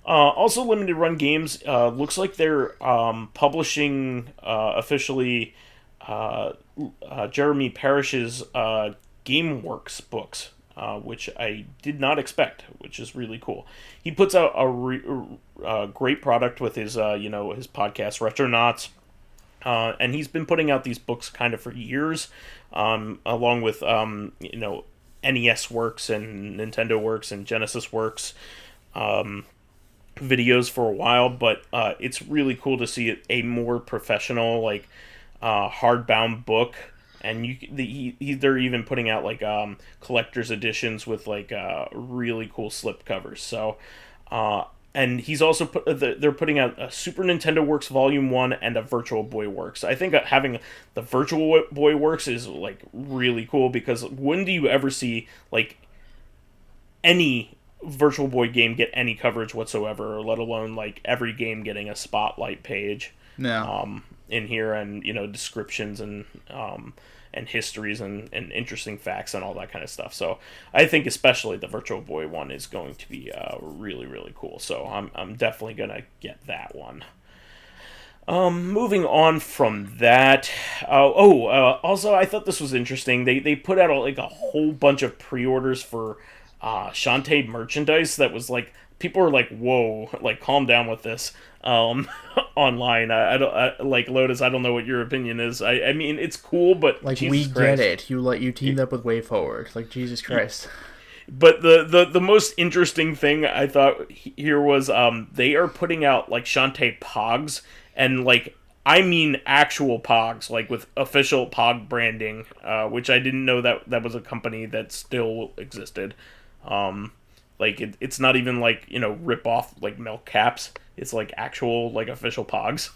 Also, limited run games. Looks like they're publishing officially Jeremy Parish's GameWorks books, which I did not expect, which is really cool. He puts out a great product with his his podcast Retronauts. And he's been putting out these books kind of for years, along with NES Works and Nintendo Works and Genesis Works videos for a while. But it's really cool to see a more professional, like hardbound book. And they're even putting out like collector's editions with like really cool slipcovers. So. And he's also they're putting out a Super Nintendo Works Volume 1 and a Virtual Boy Works. I think having the Virtual Boy Works is like really cool, because when do you ever see like any Virtual Boy game get any coverage whatsoever, let alone like every game getting a spotlight page in here, and descriptions and histories and interesting facts and all that kind of stuff. So I think especially the Virtual Boy one is going to be really, really cool. So I'm definitely going to get that one. Moving on from that. Also, I thought this was interesting. They put out a whole bunch of pre-orders for Shantae merchandise that was like, people were like, whoa, like calm down with this. Online, I like Lotus. I don't know what your opinion is. I mean, it's cool, but
like,
Jesus
we
Christ.
get it. You teamed up with Way Forward. Like, Jesus Christ.
But the most interesting thing I thought here was they are putting out like Shantae Pogs, and like, I mean actual Pogs, like with official Pog branding, which I didn't know that was a company that still existed. Like it's not even like rip off like milk caps. It's like actual like official Pogs,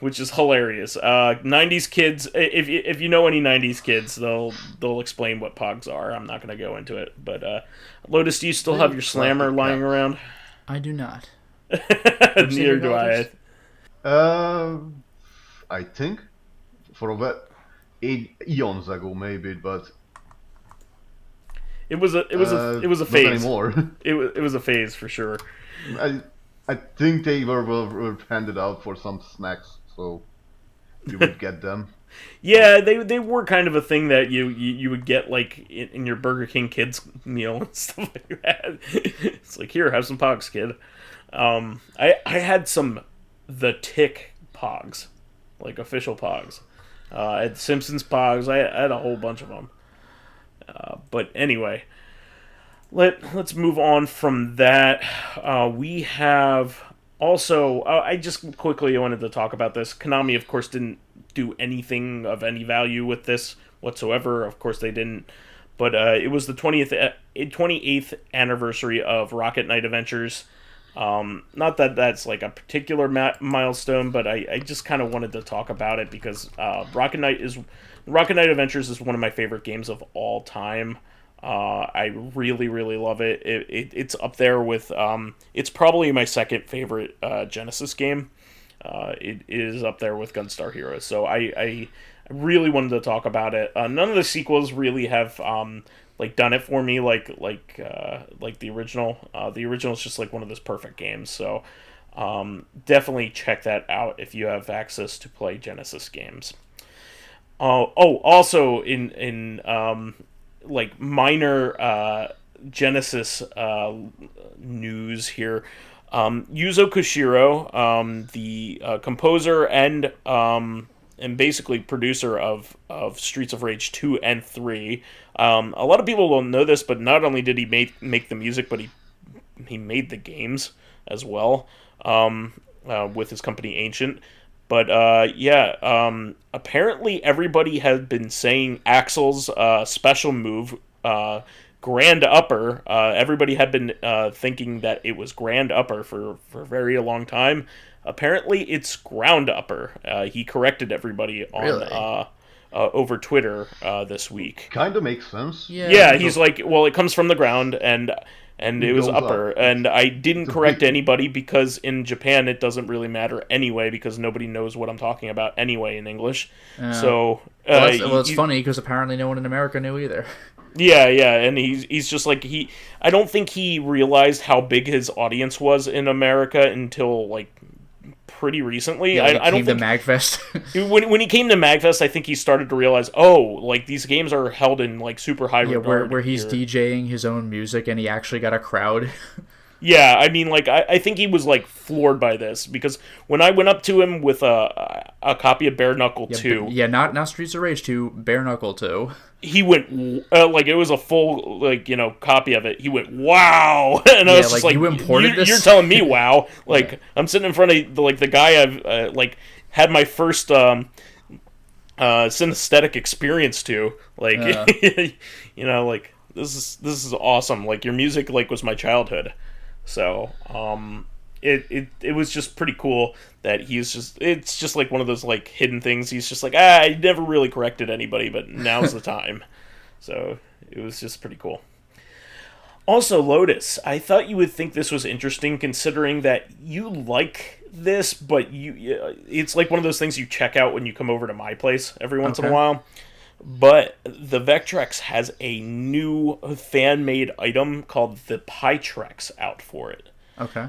which is hilarious. 90s kids, if you know any 90s kids, they'll explain what Pogs are. I'm not gonna go into it, but Lotus, do you still have your slammer lying around?
I do not.
Neither do I.
I think for about 8 eons ago, maybe, but.
It was a phase.
Not anymore.
It was a phase for sure.
I think they were handed out for some snacks, so you would get them.
Yeah, they were kind of a thing that you would get like in your Burger King kids meal and stuff like that. It's like, here, have some Pogs, kid. I had some The Tick Pogs, like official Pogs. I had Simpsons Pogs. I had a whole bunch of them. But anyway, let's move on from that. We have also, I just quickly wanted to talk about this. Konami, of course, didn't do anything of any value with this whatsoever. Of course, they didn't but it was the 28th anniversary of Rocket Knight Adventures. Not that that's like a particular milestone, but I just kind of wanted to talk about it because Rocket Knight Adventures is one of my favorite games of all time. I really, really love it. It's up there with it's probably my second favorite Genesis game. It is up there with Gunstar Heroes. So I really wanted to talk about it. None of the sequels really have like done it for me like the original. The original is just like one of those perfect games. So definitely check that out if you have access to play Genesis games. Also in like minor Genesis news here. Yuzo Koshiro, the composer and basically producer of Streets of Rage 2 and 3. A lot of people don't know this, but not only did he make the music, but he made the games as well with his company Ancient. But apparently everybody has been saying Axel's special move, Grand Upper. Everybody had been thinking that it was Grand Upper for a very long time. Apparently it's Ground Upper. He corrected everybody on
Really?
over Twitter this week.
Kind of makes sense.
Yeah, he's like, well, it comes from the ground, and it was upper. And I didn't correct anybody because in Japan it doesn't really matter anyway because nobody knows what I'm talking about anyway in English. So
it's funny because apparently no one in America knew either.
Yeah, and he's just like I don't think he realized how big his audience was in America until like pretty recently.
Yeah,
I don't think
to MagFest.
when he came to MagFest, I think he started to realize, like these games are held in like super high regard.
Where he's DJing his own music and he actually got a crowd.
Yeah, I mean, like I think he was like floored by this because when I went up to him with a copy of Bare Knuckle 2,
not Streets of Rage 2, Bare Knuckle 2.
He went like it was a full copy of it. He went wow, and I was just like,
you imported this?
You're telling me wow? Like I'm sitting in front of the guy I've had my first synesthetic experience to. Like like this is awesome. Like your music was my childhood. So it was just pretty cool that it's just like one of those like hidden things. He's just like, I never really corrected anybody, but now's the time. So it was just pretty cool. Also, Lotus, I thought you would think this was interesting considering that you like this, but it's like one of those things you check out when you come over to my place every once in a while. But the Vectrex has a new fan-made item called the PiTrex out for it.
Okay.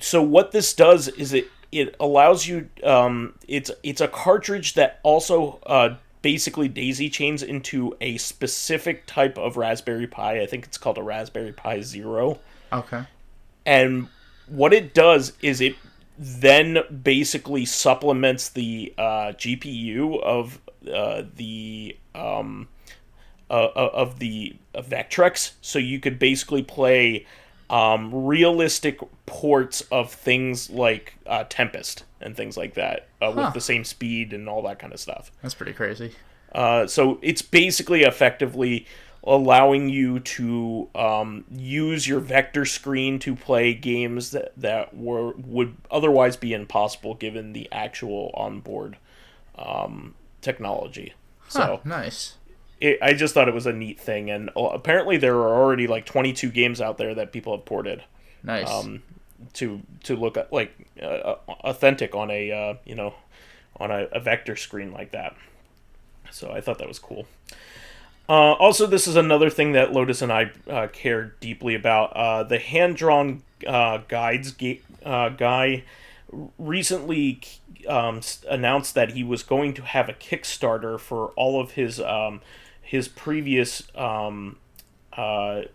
So what this does is it allows you. It's a cartridge that also basically daisy chains into a specific type of Raspberry Pi. I think it's called a Raspberry Pi Zero.
Okay.
And what it does is it then basically supplements the GPU of the Vectrex, so you could basically play realistic ports of things like Tempest and things like that with the same speed and all that kind of stuff.
That's pretty crazy.
So it's basically effectively allowing you to use your vector screen to play games that would otherwise be impossible given the actual onboard technology. So
nice.
I just thought it was a neat thing, and apparently there are already like 22 games out there that people have ported.
Nice.
To look at like authentic on a on a vector screen like that. So I thought that was cool. Also, this is another thing that Lotus and I care deeply about. The hand-drawn guides guy recently announced that he was going to have a Kickstarter for all of his previous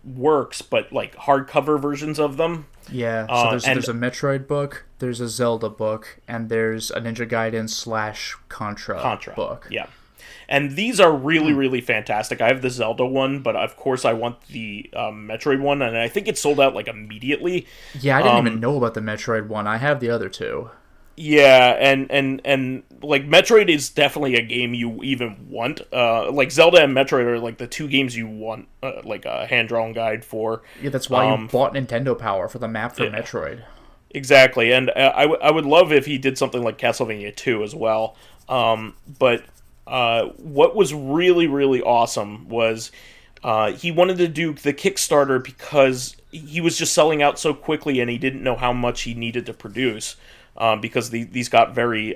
works, but like hardcover versions of them.
Yeah, so there's a Metroid book, there's a Zelda book, and there's a Ninja Gaiden / Contra book.
Yeah. And these are really, really fantastic. I have the Zelda one, but of course I want the Metroid one, and I think it sold out like immediately.
Yeah, I didn't even know about the Metroid one. I have the other two.
Yeah, and like Metroid is definitely a game you even want. Like Zelda and Metroid are like the two games you want like a hand drawn guide for.
Yeah, that's why you bought Nintendo Power for the map for Metroid.
Exactly, and I would love if he did something like Castlevania 2 as well. But what was really, really awesome was he wanted to do the Kickstarter because he was just selling out so quickly and he didn't know how much he needed to produce because these got very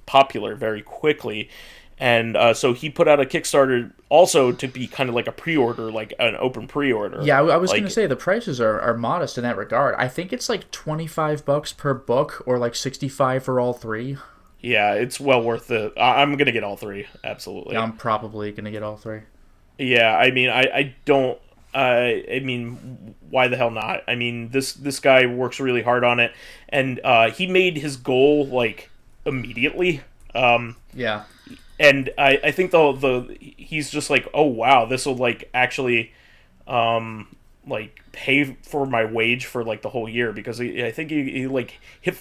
popular very quickly. And so he put out a Kickstarter also to be kind of like a pre-order, like an open pre-order.
Yeah, I was going to say the prices are modest in that regard. I think it's like $25 per book or like $65 for all three.
Yeah, it's well worth it. I'm going to get all three, absolutely.
Yeah, I'm probably going to get all three.
Yeah, I mean, I don't... I mean, why the hell not? I mean, this guy works really hard on it, and he made his goal, like, immediately.
Yeah.
And I think he's just like, oh wow, this will like actually like pay for my wage for like the whole year, because I think he like hit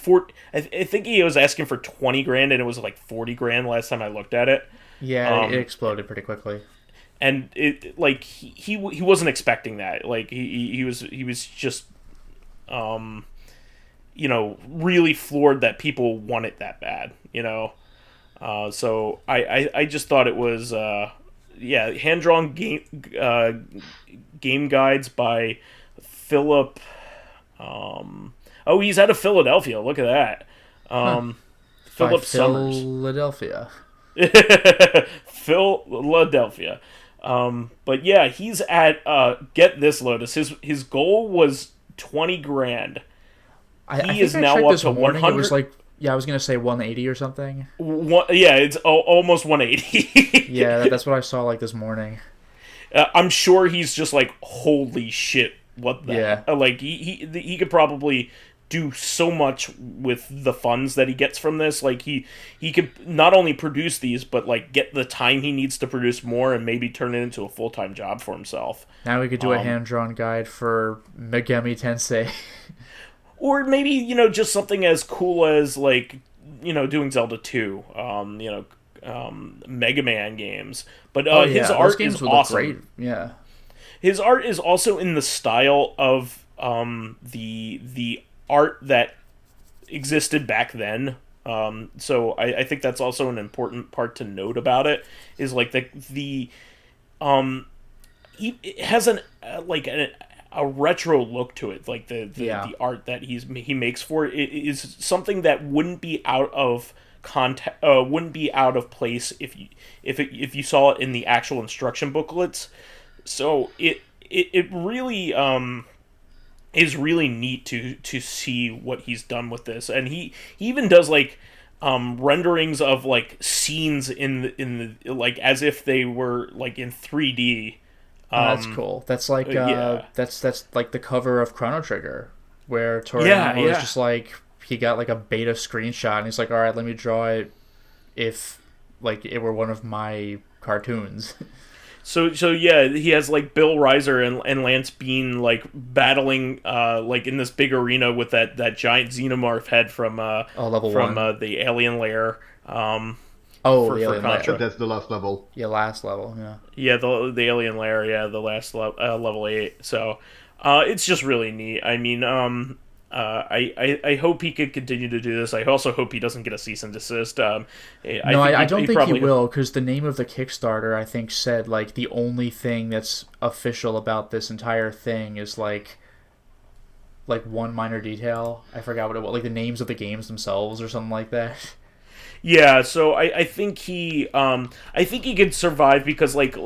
I think he was asking for 20 grand and it was like 40 grand last time I looked at it.
Yeah, it exploded pretty quickly.
And it like he wasn't expecting that. Like he was just you know, really floored that people want it that bad, you know. So I just thought it was hand-drawn game guides by Philip. He's out of Philadelphia. Look at that. Philip Summers.
Philadelphia.
Philadelphia. But yeah, he's at get this, Lotus. His goal was 20 grand.
He is now up to 100. It was like, yeah, I was going to say 180 or something.
It's almost 180.
Yeah, that's what I saw like this morning.
I'm sure he's just like, holy shit, what the...
Yeah.
Like, he could probably do so much with the funds that he gets from this. Like, he could not only produce these, but like get the time he needs to produce more and maybe turn it into a full-time job for himself.
Now we could do a hand-drawn guide for Megami Tensei.
Or maybe, you know, just something as cool as, like, you know, doing Zelda 2, Mega Man games. But his art is awesome. Great. Yeah. His art is also in the style of the art that existed back then. So I think that's also an important part to note about it, is like he has a retro look to it, like the art that he makes for it is something that wouldn't be out of wouldn't be out of place if you saw it in the actual instruction booklets. So it really is really neat to see what he's done with this, and he even does like renderings of like scenes in the like as if they were like in 3D.
That's cool. That's like that's like the cover of Chrono Trigger, where Toriyama was just like, he got like a beta screenshot and he's like, all right, let me draw it if like it were one of my cartoons. So yeah, he has like Bill Reiser and Lance Bean like battling like in this big arena with that giant xenomorph head from level 1.
The alien lair.
The alien lair.
That's the last level.
Yeah, last level. Yeah.
Yeah, the alien lair. Yeah, the last level 8. So it's just really neat. I mean, I hope he could continue to do this. I also hope he doesn't get a cease and desist. I don't think he will, because the name of the Kickstarter, I think, said like the only thing that's official about this entire thing is like one minor detail. I forgot what it was, like the names of the games themselves or something like that. Yeah, so I think he could survive because like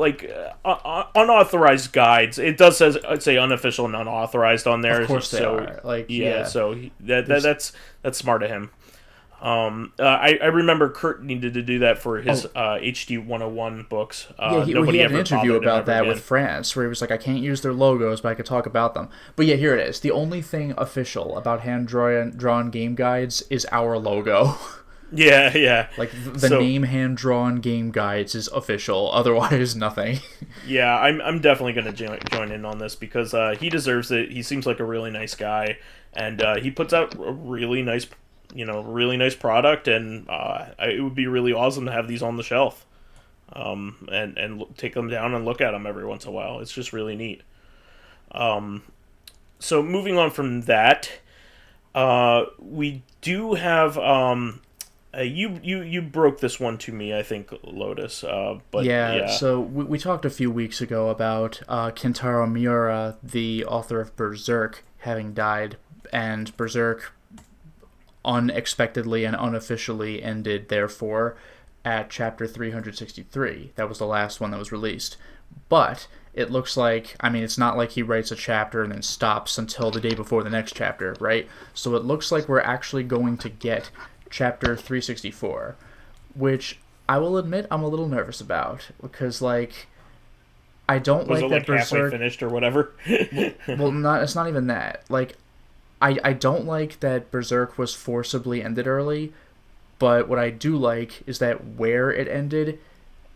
unauthorized guides, it does say unofficial and unauthorized on there.
Of course they are.
So that's smart of him. I remember Kurt needed to do that for his HD 101 books.
He had an interview about that with France, where he was like, I can't use their logos, but I could talk about them. But yeah, here it is. The only thing official about hand-drawn game guides is our logo. Yeah. Like the name hand-drawn game guides is official. Otherwise, nothing. Yeah, I'm definitely going to join in on this because he deserves it. He seems like a really nice guy, and he puts out really nice
really nice product, and it would be really awesome to have these on the shelf, and take them down and look at them every once in a while. It's just really neat. So moving on from that, we do have you broke this one to me, I think, Lotus. But yeah.
So we talked a few weeks ago about Kentaro Miura, the author of Berserk, having died, and Berserk unexpectedly and unofficially ended, therefore, at chapter 363. That was the last one that was released. But it looks like, it's not like he writes a chapter and then stops until the day before the next chapter, right? So it looks like we're actually going to get chapter 364, which I will admit I'm a little nervous about, because, I don't
was
like
it
that Berserk...
halfway finished or whatever?
Well, it's not even that. I don't like that Berserk was forcibly ended early, but what I do like is that where it ended...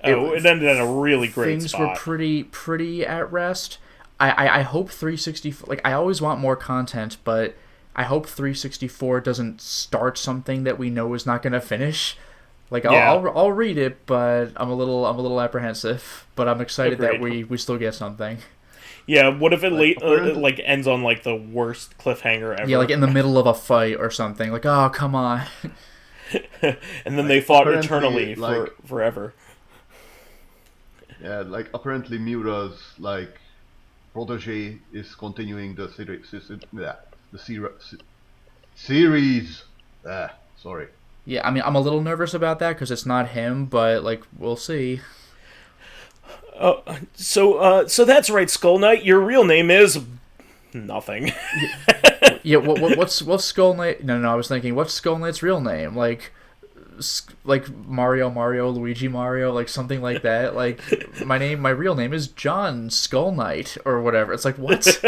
it ended at a really great
things
spot.
Were pretty at rest. I hope 364... I always want more content, but I hope 364 doesn't start something that we know is not going to finish. I'll read it, but I'm a little apprehensive. But I'm excited that we still get something.
Yeah, what if it ends on the worst cliffhanger ever?
Yeah, in the middle of a fight or something. Oh, come on.
And then they fought eternally for forever.
Yeah, apparently Miura's protege is continuing the series. Sorry.
Yeah, I'm a little nervous about that because it's not him, but we'll see.
So that's right, Skull Knight. Your real name is nothing.
Yeah, what's Skull Knight? No, I was thinking, what's Skull Knight's real name? Mario, Luigi Mario, something like that. My real name is John Skull Knight or whatever. It's what?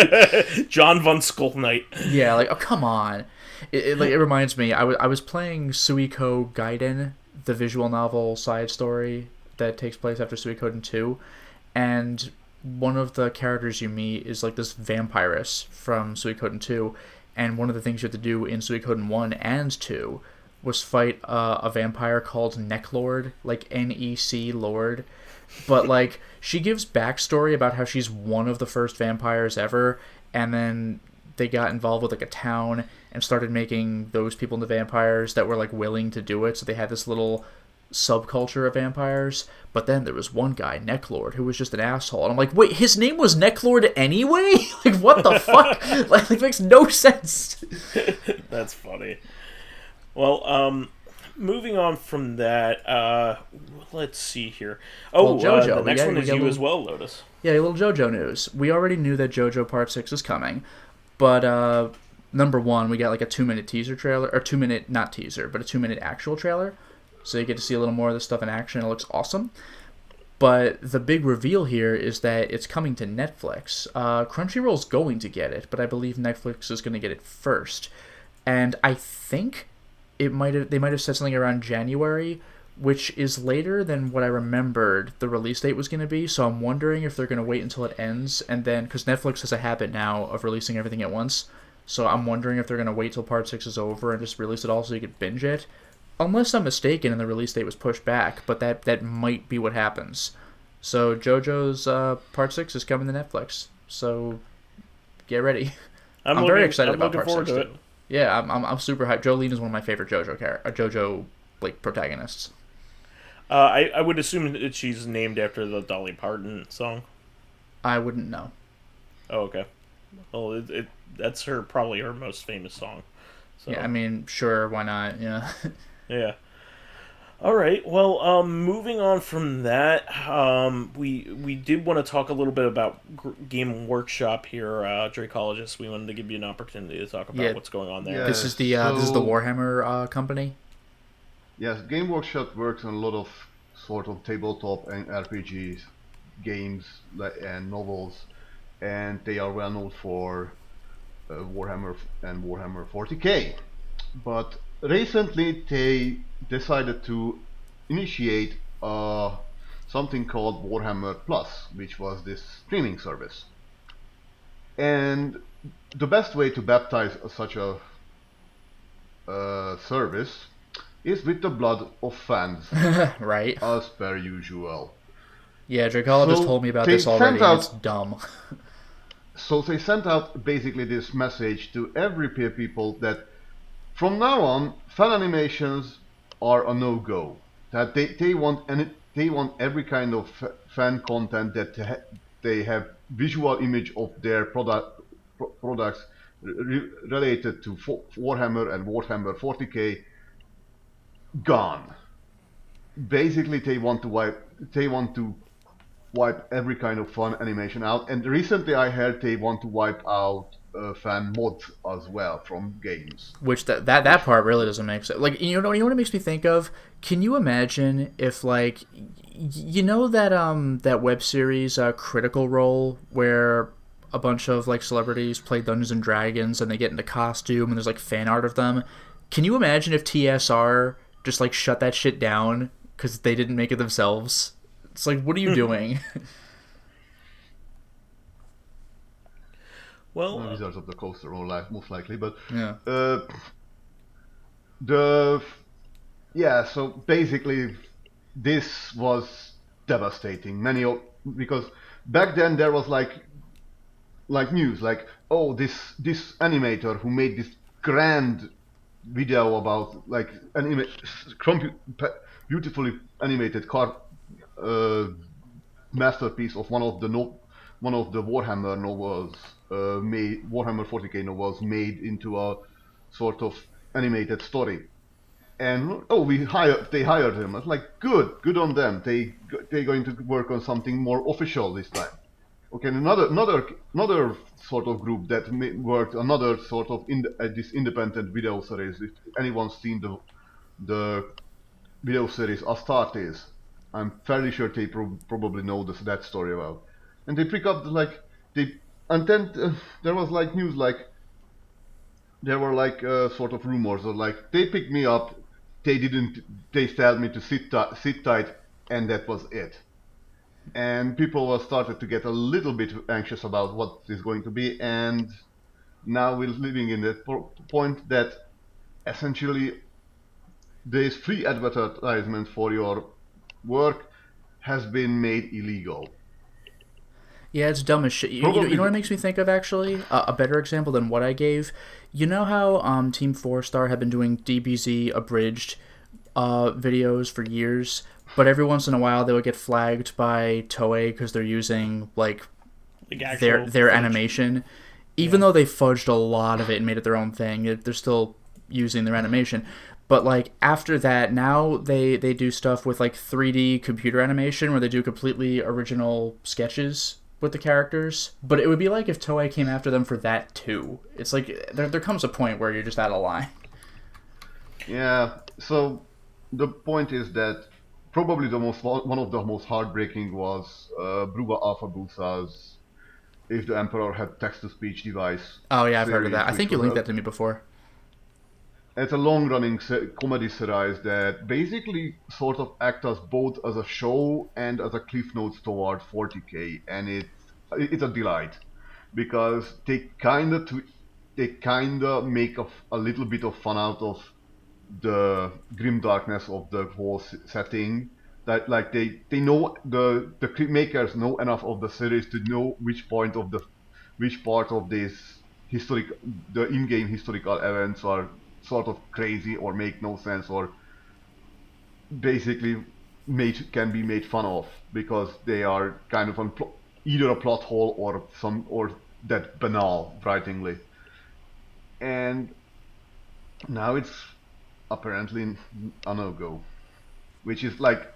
John von Skull Knight.
Yeah, oh, come on. It reminds me. I was playing Suiko Gaiden, the visual novel side story that takes place after Suikoden 2, and one of the characters you meet is this vampiress from Suikoden 2, and one of the things you have to do in Suikoden 1 and 2 was fight a vampire called Necklord, N-E-C Lord. But, she gives backstory about how she's one of the first vampires ever, and then they got involved with, a town and started making those people into vampires that were, willing to do it, so they had this little subculture of vampires. But then there was one guy, Necklord, who was just an asshole. And I'm wait, his name was Necklord anyway? What the fuck? It makes no sense.
That's funny. Well, moving on from that, let's see here. Jojo. The next one is you as well, Lotus.
Yeah, a little Jojo news. We already knew that Jojo Part 6 is coming, but number one, we got a 2-minute teaser trailer, or 2-minute, not teaser, but a 2-minute actual trailer, so you get to see a little more of this stuff in action. It looks awesome. But the big reveal here is that it's coming to Netflix. Crunchyroll's going to get it, but I believe Netflix is going to get it first. And I think they might have said something around January, which is later than what I remembered the release date was going to be. So I'm wondering if they're going to wait until it ends, and then, because Netflix has a habit now of releasing everything at once, so I'm wondering if they're going to wait till Part 6 is over and just release it all so you could binge it. Unless I'm mistaken and the release date was pushed back, but that might be what happens. So JoJo's Part 6 is coming to Netflix, so get ready. I'm very excited about Part 6 too. Yeah, I'm super hyped. Jolene is one of my favorite JoJo protagonists.
I would assume that she's named after the Dolly Parton song.
I wouldn't know.
Oh, okay. Well, that's probably her most famous song. So.
Yeah, sure, why not? Yeah.
Yeah. All right. Well, moving on from that, we did want to talk a little bit about Game Workshop here, Dracologist. We wanted to give you an opportunity to talk about what's going on there.
Yeah,
this is the Warhammer company.
Yes, Game Workshop works on a lot of sort of tabletop and RPGs, games and novels, and they are well known for Warhammer and Warhammer 40k. But recently they decided to initiate something called Warhammer Plus, which was this streaming service. And the best way to baptize such a service is with the blood of fans,
Right.
as per usual.
Yeah, Dracologist
So
told me about
they
this
sent
already, and it's
out
dumb.
so they sent out basically this message to every peer people that from now on fan animations are a no-go. That they want every kind of fan content that they have visual image of their products related to Warhammer and Warhammer 40k gone. Basically, they want to wipe every kind of fun animation out. And recently, I heard they want to wipe out fan mods as well from games.
Which that part really doesn't make sense. Like, you know what it makes me think of? Can you imagine if, like, you know that that web series Critical Role, where a bunch of like celebrities play Dungeons and Dragons and they get into costume and there's like fan art of them? Can you imagine if TSR just like shut that shit down because they didn't make it themselves? It's like, what are you doing?
Well,
Wizards of the Coast are all most likely, but
Yeah.
the yeah. So basically, this was devastating. Because back then there was like news like, oh, this animator who made this grand video about like beautifully animated masterpiece of one of the Warhammer novels, made Warhammer 40k novels made into a sort of animated story. And oh, they hired him. I was like, good on them. They're going to work on something more official this time. Okay, and another sort of group that worked another sort of this independent video series. If anyone's seen the video series Astartes, I'm fairly sure they probably know that story about. And they pick up and then there was like news like there were like sort of rumors of like they picked me up, they told me to sit tight, and that was it. And people started to get a little bit anxious about what is going to be, and now we're living in the point that essentially this free advertisement for your work has been made illegal.
Yeah, it's dumb as shit. You know what it makes me think of, actually? A better example than what I gave. You know how Team 4-Star had been doing DBZ abridged videos for years, but every once in a while they would get flagged by Toei because they're using, like their animation. Even though they fudged a lot of it and made it their own thing, they're still using their animation. But like after that, now they do stuff with like 3D computer animation where they do completely original sketches with the characters. But it would be like if Toei came after them for that too. It's like there comes a point where you're just out of line.
Yeah. So the point is that probably one of the most heartbreaking was Bruga Alphabusa's "If the Emperor Had Text-to-Speech" device.
Oh yeah, I've heard of
series,
that. I think you linked that to me before.
It's a long-running comedy series that basically sort of acts as both as a show and as a cliff notes toward 40k, and it's a delight because they kind of make a little bit of fun out of the grim darkness of the whole setting. That like they know the makers know enough of the series to know which part of this the in-game historical events are sort of crazy or make no sense or basically can be made fun of because they are kind of either a plot hole or that banal writingly. And now it's apparently a no-go, which is like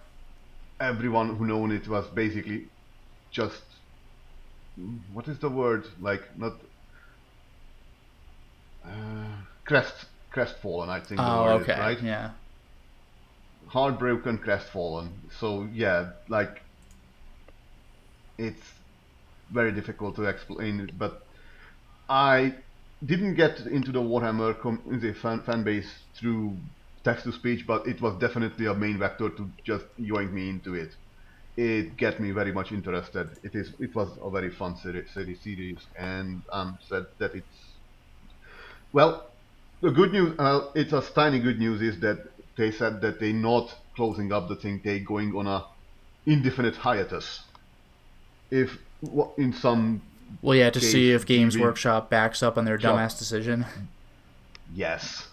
everyone who known it was basically just what is the word, like not crestfallen, I think the word
Okay.
is, right?
Yeah.
Heartbroken, crestfallen. So yeah, like it's very difficult to explain it, but I didn't get into the Warhammer the fan base through text-to-speech, but it was definitely a main vector to just yoink me into it. It got me very much interested. It was a very fun series, and I'm sad that it's well. The good news, it's a tiny good news, is that they said that they're not closing up the thing. They're going on a indefinite hiatus. If in some
Well, yeah, to
case
see if Games
DV
Workshop backs up on their
shop,
dumbass decision.
yes,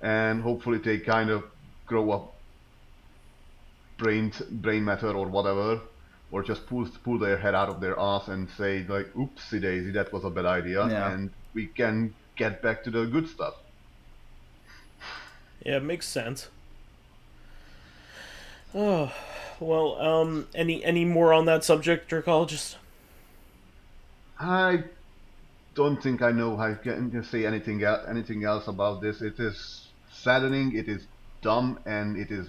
and hopefully they kind of grow up brain matter or whatever, or just pull their head out of their ass and say like, "Oopsie daisy, that was a bad idea,"
Yeah.
and we can get back to the good stuff.
Yeah, it makes sense. Oh, well, any more on that subject, Dracologist?
I don't think I know how I can say anything else about this. It is saddening. It is dumb, and it is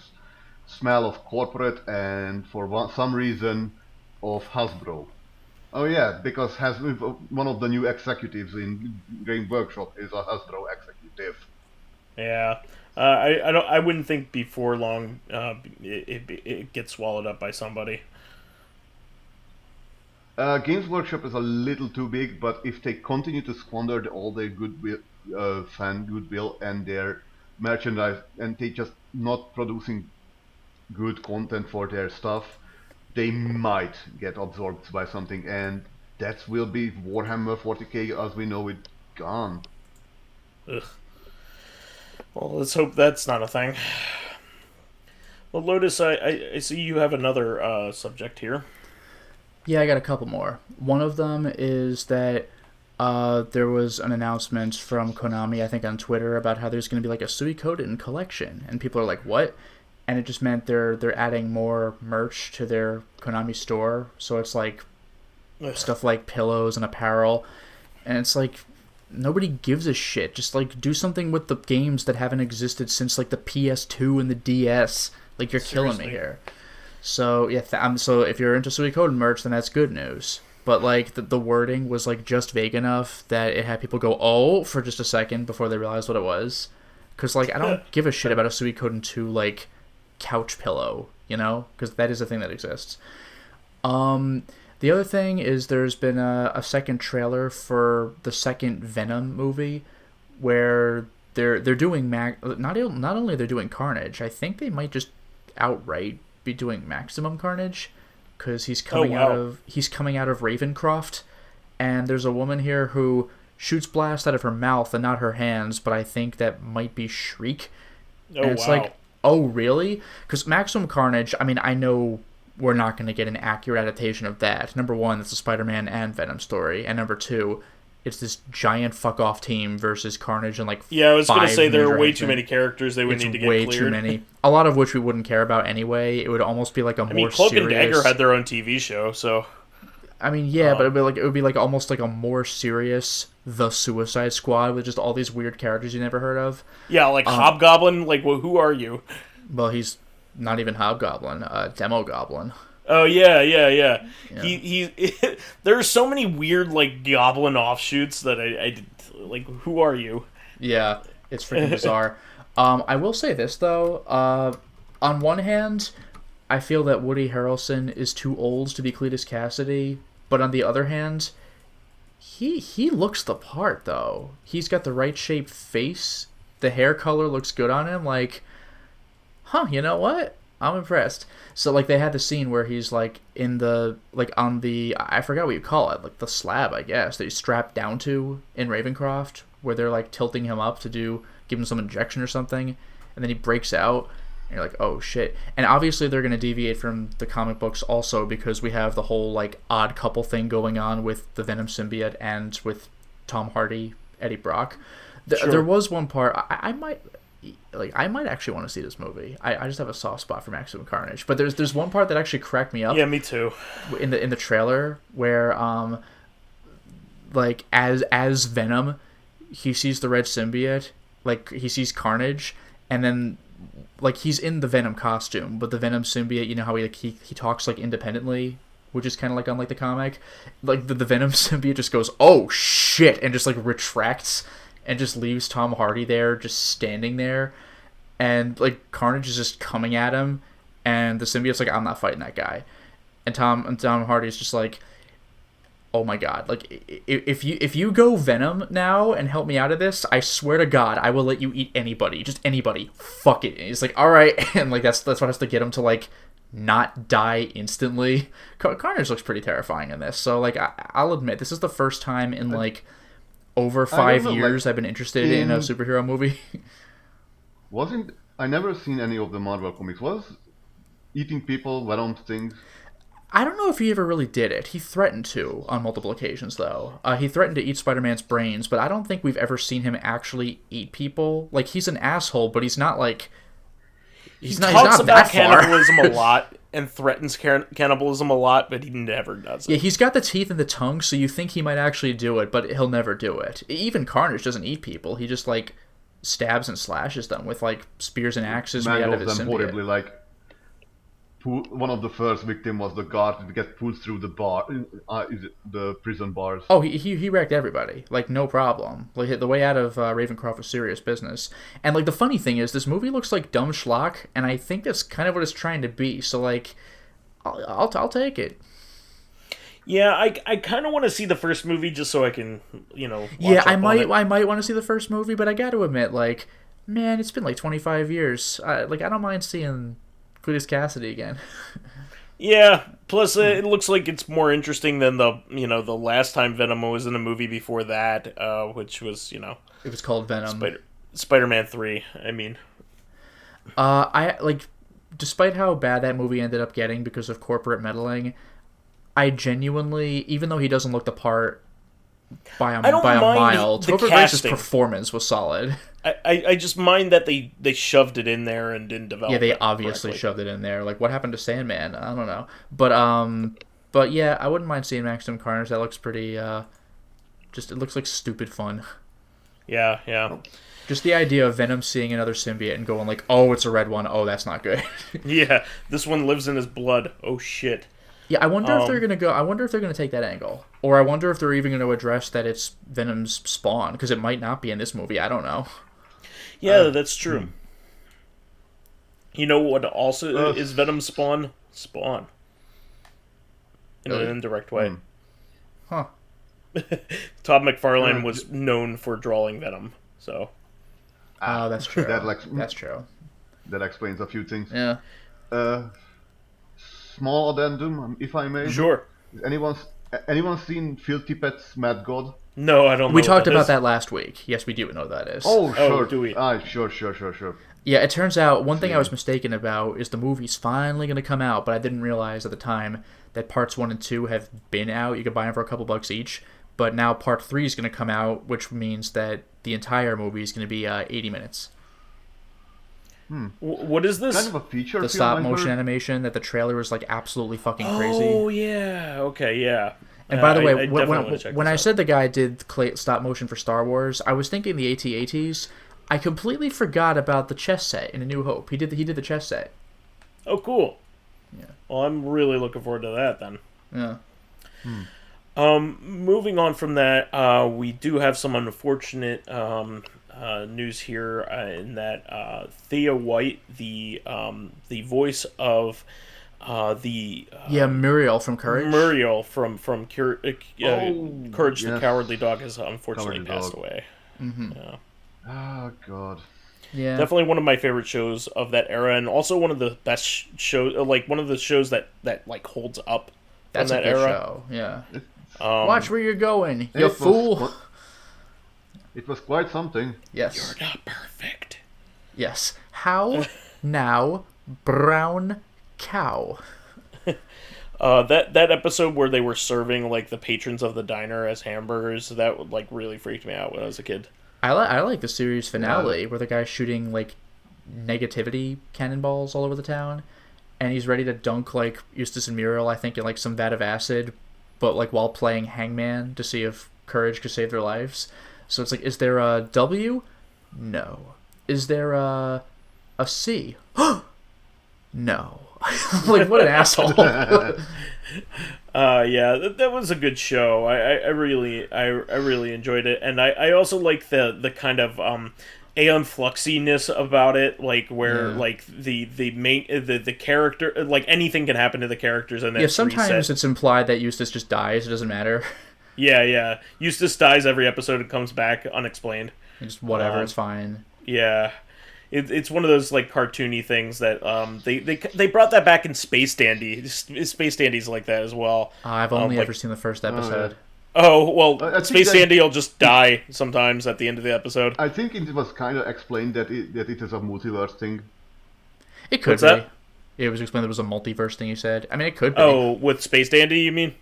smell of corporate and for some reason of Hasbro. Oh yeah, because one of the new executives in Game Workshop is a Hasbro executive.
Yeah, I wouldn't think before long, it gets swallowed up by somebody.
Games Workshop is a little too big, but if they continue to squander all their goodwill, fan goodwill, and their merchandise, and they just not producing good content for their stuff, they might get absorbed by something, and that will be Warhammer 40k as we know it gone.
Ugh. Well, let's hope that's not a thing. Well, Lotus, I see you have another subject here.
Yeah, I got a couple more. One of them is that there was an announcement from Konami, I think on Twitter, about how there's going to be like a Suikoden collection, and people are like, "What?" And it just meant they're adding more merch to their Konami store, so it's like stuff like pillows and apparel, and it's like nobody gives a shit. Just like do something with the games that haven't existed since like the PS2 and the DS. Like you're killing me here. So yeah, so if you're into Suikoden merch, then that's good news. But like the wording was like just vague enough that it had people go "oh" for just a second before they realized what it was. Because like I don't give a shit about a Suikoden 2 like couch pillow, you know, because that is a thing that exists. The other thing is there's been a second trailer for the second Venom movie, where they're doing not only they're doing Carnage. I think they might just outright be doing maximum Carnage, because he's coming out of Ravencroft, and there's a woman here who shoots blast out of her mouth and not her hands, but I think that might be Shriek. And it's like, oh really? Because maximum Carnage, I mean, I know we're not going to get an accurate adaptation of that. Number one, it's a Spider-Man and Venom story, and number two, it's this giant fuck-off team versus Carnage and like
I was going to say there are way
henchmen.
too many characters they would need to get
way
cleared.
too many. A lot of which we wouldn't care about anyway. It would almost be like a more
Cloak
serious...
and Dagger had their own TV show, so...
I mean, yeah, but it would be like almost like a more serious The Suicide Squad with just all these weird characters you never heard of.
Yeah, like Hobgoblin, like, well, who are you?
Well, he's not even Hobgoblin, Demogoblin.
Oh yeah. He there are so many weird like goblin offshoots that I like. Who are you?
Yeah, it's freaking bizarre. I will say this though. On one hand, I feel that Woody Harrelson is too old to be Cletus Cassidy, but on the other hand, he looks the part though. He's got the right shaped face. The hair color looks good on him. Like, you know what? I'm impressed. So, like, they had the scene where he's, like, in the, like, on the, I forgot what you call it, like, the slab, I guess, that he's strapped down to in Ravencroft, where they're, like, tilting him up to give him some injection or something, and then he breaks out, and you're like, oh, shit. And obviously they're going to deviate from the comic books also, because we have the whole, like, odd couple thing going on with the Venom symbiote and with Tom Hardy, Eddie Brock.
Sure.
There was one part, I might actually want to see this movie. I just have a soft spot for Maximum Carnage. But there's one part that actually cracked me up.
Yeah, me too.
In the trailer where like as Venom, he sees the red symbiote, like he sees Carnage, and then like he's in the Venom costume, but the Venom symbiote, you know how he talks like independently, which is kind of like unlike the comic. Like the Venom symbiote just goes, "Oh shit," and just like retracts. And just leaves Tom Hardy there, just standing there. And, like, Carnage is just coming at him. And the symbiote's like, I'm not fighting that guy. And Tom Hardy's just like, oh my god, like if you go Venom now and help me out of this, I swear to God, I will let you eat anybody, just anybody. Fuck it. And he's like, all right, and like that's what has to get him to like not die instantly. Carnage looks pretty terrifying in this, so like I'll admit this is the first time in like over 5 years I've been interested in a superhero movie.
I never seen any of the Marvel comics. Was eating people Venom things?
I don't know if he ever really did it. He threatened to on multiple occasions, though. He threatened to eat Spider-Man's brains, but I don't think we've ever seen him actually eat people. Like, he's an asshole, but he's not, like...
He talks about cannibalism a lot and threatens cannibalism a lot, but he never does it.
Yeah, he's got the teeth and the tongue, so you think he might actually do it, but he'll never do it. Even Carnage doesn't eat people. He just, like, stabs and slashes them with, like, spears and axes made out of his symbiote.
Horribly, like... One of the first victim was the guard that gets pulled through the the prison bars.
Oh, he wrecked everybody, like no problem. Like the way out of Ravencroft was serious business. And like the funny thing is, this movie looks like dumb schlock, and I think that's kind of what it's trying to be. So like, I'll take it.
Yeah, I kind of want to see the first movie just so I can watch
I might want to see the first movie, but I got to admit, like, man, it's been like 25 years. I don't mind seeing Cletus Cassidy again.
Yeah, plus it looks like it's more interesting than the last time Venom was in a movie before that, which was,
it was called Venom.
Spider-Man 3, I mean.
I like, despite how bad that movie ended up getting because of corporate meddling, I genuinely, even though he doesn't look the part by a mile, Topher Grace's performance was solid.
I just mind that they shoved it in there and didn't develop it.
Yeah, they obviously shoved it in there. Like, what happened to Sandman? I don't know. But yeah, I wouldn't mind seeing Maximum Carnage. That looks pretty, it looks like stupid fun.
Yeah.
Just the idea of Venom seeing another symbiote and going like, oh, it's a red one. Oh, that's not good.
Yeah, this one lives in his blood. Oh, shit.
Yeah, I wonder if they're gonna take that angle, or I wonder if they're even gonna address that it's Venom's spawn, because it might not be in this movie. I don't know.
Yeah, that's true. You know what also is Venom's spawn? Spawn. In an indirect way.
Huh.
Todd McFarlane was known for drawing Venom, so.
Oh, that's true. That's true.
That explains a few things.
Yeah.
Small addendum, if I may.
Sure.
Anyone seen Filthy Pet's Mad God?
No, I don't know.
We talked about that last week. Yes, we do know that is.
Oh, sure.
Do we?
Sure.
Yeah, it turns out one thing I was mistaken about is the movie's finally going to come out, but I didn't realize at the time that parts 1 and 2 have been out. You could buy them for a couple bucks each, but now part 3 is going to come out, which means that the entire movie is going to be 80 minutes.
What is this?
Kind of a feature.
The stop motion animation that the trailer was like absolutely fucking crazy.
Oh yeah, okay, yeah.
And by the way, when I said the guy did stop motion for Star Wars, I was thinking the AT-ATs. I completely forgot about the chess set in A New Hope. He did the chess set.
Oh, cool.
Yeah.
Well, I'm really looking forward to that then.
Yeah.
Moving on from that, we do have some unfortunate news here in that Thea White, the voice of
Muriel from Courage.
Muriel from Courage the Cowardly Dog has unfortunately passed away.
Mm-hmm.
Yeah.
Oh God.
Yeah.
Definitely one of my favorite shows of that era, and also one of the best shows, like one of the shows that like holds up.
That's
from that
a good
era.
show. Yeah. Watch where you're going, you fool.
It was quite something.
Yes.
You're not perfect.
Yes. How now, brown cow.
That episode where they were serving like the patrons of the diner as hamburgers, that like really freaked me out when I was a kid.
I like the series finale where the guy's shooting like negativity cannonballs all over the town, and he's ready to dunk like Eustace and Muriel, I think, in like some vat of acid, but like while playing hangman to see if Courage could save their lives. So it's like, is there a W? No. Is there a C? No. Like, what an asshole.
Yeah, that was a good show. I really enjoyed it, and I also like the kind of Aeon Fluxiness about it, like where
Yeah.
like the main the character, like anything can happen to the characters, and then
Sometimes it's implied that Eustace just dies. It doesn't matter.
yeah. Eustace dies every episode and comes back unexplained.
Just whatever, it's fine.
Yeah. It's one of those like cartoony things that they brought that back in Space Dandy. Space Dandy's like that as well.
I've only ever seen the first episode.
Oh, well,
I think
Space
that-
Dandy will just die sometimes at the end of the episode.
I think it was kind of explained that it is a multiverse thing.
It could
What's
be.
that?
It was explained there was a multiverse thing, you said. I mean, it could be.
Oh, with Space Dandy, you mean?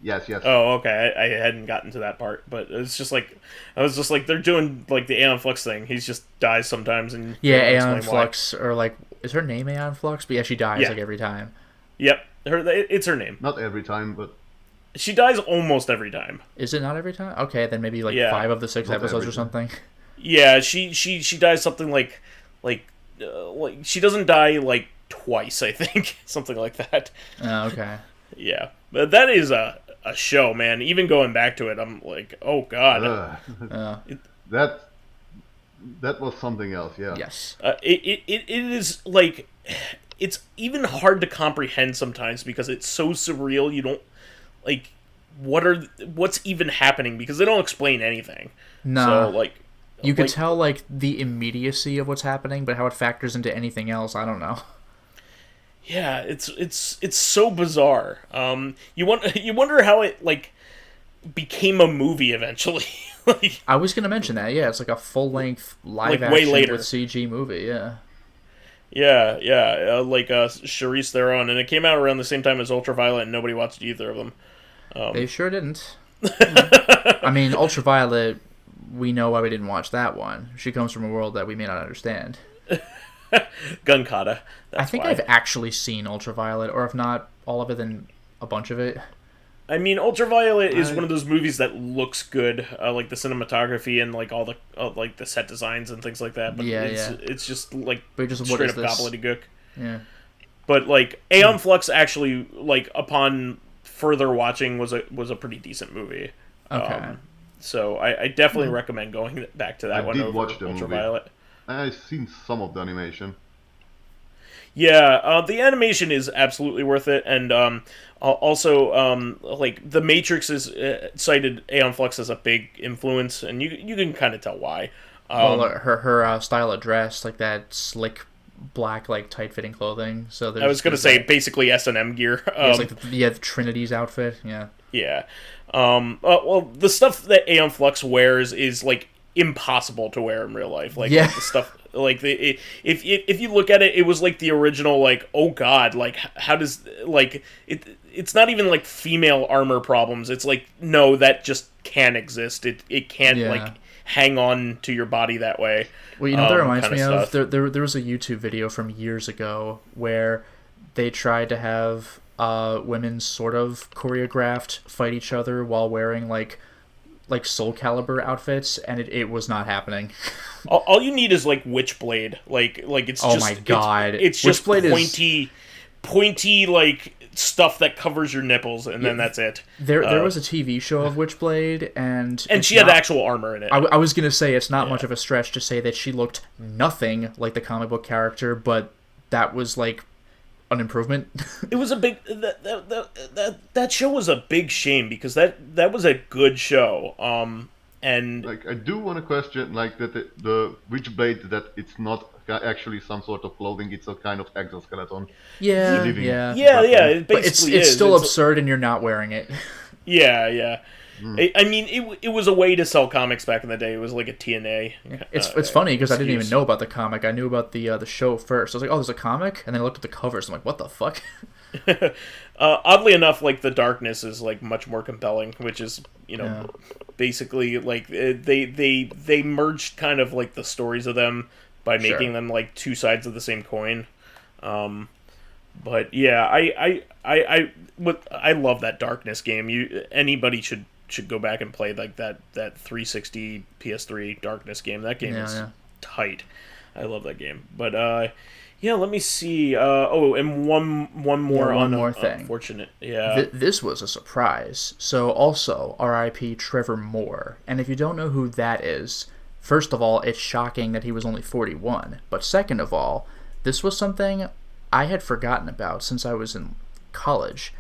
Yes.
Oh, okay. I hadn't gotten to that part, but it's just like I was just like they're doing like the Aeon Flux thing. He just dies sometimes, and
Yeah,
they don't
Aeon
explain why.
Flux, or like, is her name Aeon Flux? But yeah, she dies like every time.
Yep, it's her name.
Not every time, but
She dies almost every time.
Is it not every time? Okay, then maybe like
Yeah.
5 of the 6
Not
episodes or
every
something.
Yeah, she dies something like she doesn't die like twice, I think, something like that.
Oh, okay.
Yeah, but that is a show, man. Even going back to it, I'm like, oh god.
that was something else. Yeah.
Yes.
It is like it's even hard to comprehend sometimes because it's so surreal. You don't like what's even happening because they don't explain anything.
Nah.
So like
You could
like,
tell like the immediacy of what's happening, but how it factors into anything else, I don't know.
yeah, it's so bizarre. You wonder how it like became a movie eventually. Like,
I was gonna mention that. Yeah, it's like a full length live
Like, way
action
later.
with CG movie. Yeah.
like Charlize Theron, and it came out around the same time as Ultraviolet, and nobody watched either of them.
They sure didn't. I mean, Ultraviolet. We know why we didn't watch that one. She comes from a world that we may not understand.
Gun kata.
I think
why.
I've actually seen Ultraviolet, or if not all of it, then a bunch of it.
I mean, Ultraviolet is one of those movies that looks good, like the cinematography and like all the like the set designs and things like that. But it's just like
But just what
straight
is
up
this?
gobbledygook.
Yeah.
But like Aeon Flux actually, like upon further watching, was a pretty decent movie.
Okay.
So I definitely recommend going back to that
I
one
did
over
watch the movie.
Ultraviolet.
I've seen some of the animation.
Yeah, the animation is absolutely worth it, and also like the Matrix is cited Aeon Flux as a big influence, and you can kind of tell why.
Well, her style of dress, like that slick black, like tight fitting clothing. So
I was gonna say basically S&M gear.
it's like the Trinity's outfit. Yeah.
Yeah. Well, the stuff that Aeon Flux wears is like impossible to wear in real life. Like
Yeah.
the stuff, like if you look at it, it was like the original. Like, oh god, like how does like it? It's not even like female armor problems. It's like no, that just can't exist. It can't like hang on to your body that way.
Well, you know what that reminds
kinda
me of?
stuff.
There was a YouTube video from years ago where they tried to have women sort of choreographed fight each other while wearing like Soul Calibur outfits, and it was not happening.
All you need is like Witchblade. Like it's
Oh
just
my God.
It's just
Witchblade
pointy like stuff that covers your nipples, and then that's it.
There was a TV show of Witchblade, and
she had actual armor in it.
I was gonna say it's not much of a stretch to say that she looked nothing like the comic book character, but that was like an improvement.
It was a big that show was a big shame because that was a good show. And
Like, I do want to question, like, that the Witchblade, that it's not actually some sort of clothing, it's a kind of exoskeleton.
Yeah,
living-
yeah.
it
But
basically
it's
is.
still absurd, and you're not wearing it.
Yeah. I mean, it was a way to sell comics back in the day. It was like a TNA.
It's funny because I didn't even
excuse.
know about the comic. I knew about the show first. I was like, oh, there's a comic, and then I looked at the covers. I'm like, what the fuck?
Oddly enough, like the darkness is like much more compelling, which is basically like they merged kind of like the stories of them by making them like two sides of the same coin. But yeah, I love that darkness game. Anybody should go back and play like that 360 PS3 darkness game. That game is tight. I love that game. But yeah, let me see. And one more
thing.
Unfortunate. Yeah.
This was a surprise. So also, R.I.P. Trevor Moore. And if you don't know who that is, first of all, it's shocking that he was only 41. But second of all, this was something I had forgotten about since I was in college.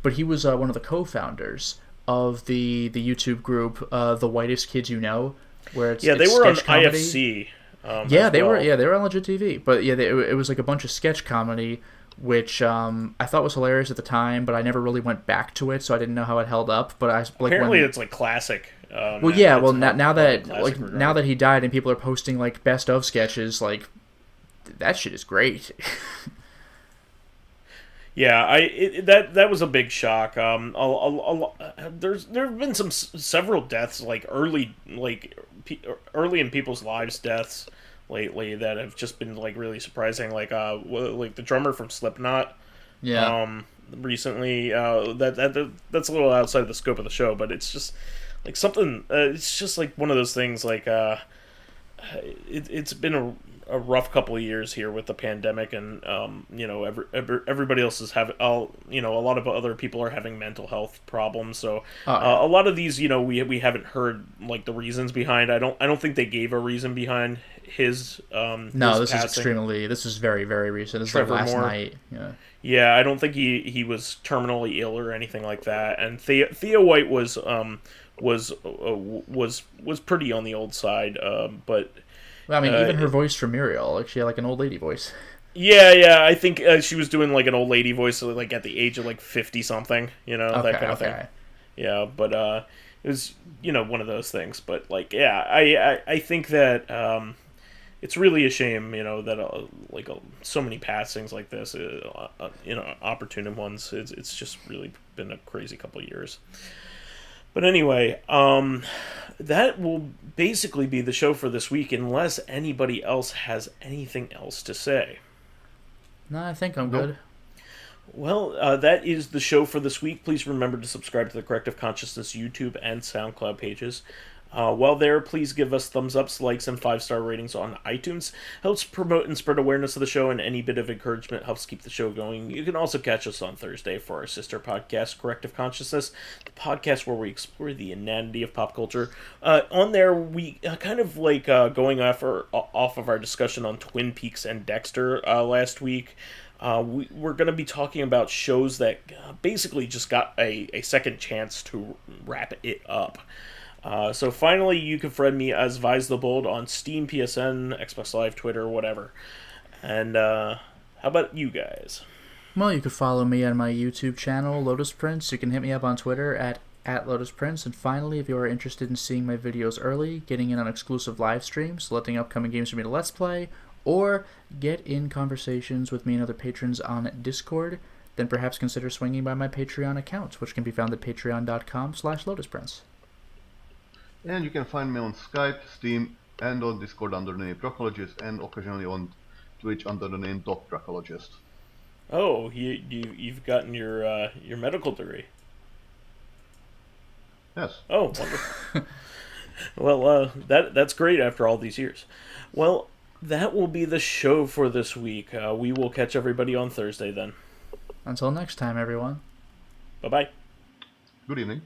But he was one of the co-founders of the YouTube group, The Whitest Kids You Know, where it's
they were on
sketch comedy.
IFC.
They were on Legit TV. But yeah, it was like a bunch of sketch comedy, which I thought was hilarious at the time, but I never really went back to it, so I didn't know how it held up. But
apparently it's like classic.
Now that he died and people are posting like best of sketches, like that shit is great.
Yeah, that was a big shock. There have been several deaths, like early in people's lives, deaths lately that have just been like really surprising. Like the drummer from Slipknot.
Yeah.
Recently, that's a little outside of the scope of the show, but it's just like something. It's just like one of those things. Like it's been a rough couple of years here with the pandemic, and everybody else is having a lot of other people are having mental health problems, so a lot of these we haven't heard like the reasons behind. I don't think they gave a reason behind his
this is very, very recent. This
Trevor
was like last
Moore.
night.
Yeah, I don't think he was terminally ill or anything like that, and Thea White was pretty on the old side, but
well, I mean, even her voice for Muriel, like she had like an old lady voice.
Yeah, I think she was doing like an old lady voice, like at the age of like 50 something, that kind of thing. Yeah, but it was one of those things. But like, yeah, I think that it's really a shame, that so many passings like this, opportune ones. It's just really been a crazy couple of years. But anyway, that will basically be the show for this week, unless anybody else has anything else to say.
No, I think I'm good.
Well, that is the show for this week. Please remember to subscribe to the Corrective Consciousness YouTube and SoundCloud pages. While there, please give us thumbs ups, likes, and 5-star ratings on iTunes. Helps promote and spread awareness of the show, and any bit of encouragement helps keep the show going. You can also catch us on Thursday for our sister podcast, Corrective Consciousness, the podcast where we explore the inanity of pop culture. On there, we kind of like going off of our discussion on Twin Peaks and Dexter last week. We're going to be talking about shows that basically just got a second chance to wrap it up. So finally, you can friend me as vysethebold on Steam, PSN, Xbox Live, Twitter, whatever. And how about you guys?
Well, you can follow me on my YouTube channel, Lotus Prince. You can hit me up on Twitter at Lotus Prince. And finally, if you are interested in seeing my videos early, getting in on exclusive live streams, selecting upcoming games for me to Let's Play, or get in conversations with me and other patrons on Discord, then perhaps consider swinging by my Patreon account, which can be found at patreon.com/LotusPrince.
And you can find me on Skype, Steam, and on Discord under the name Dracologist, and occasionally on Twitch under the name Dracologist.
Oh, you've gotten your medical degree.
Yes.
Oh, wonderful. Well, that's great after all these years. Well, that will be the show for this week. We will catch everybody on Thursday then.
Until next time, everyone.
Bye-bye.
Good evening.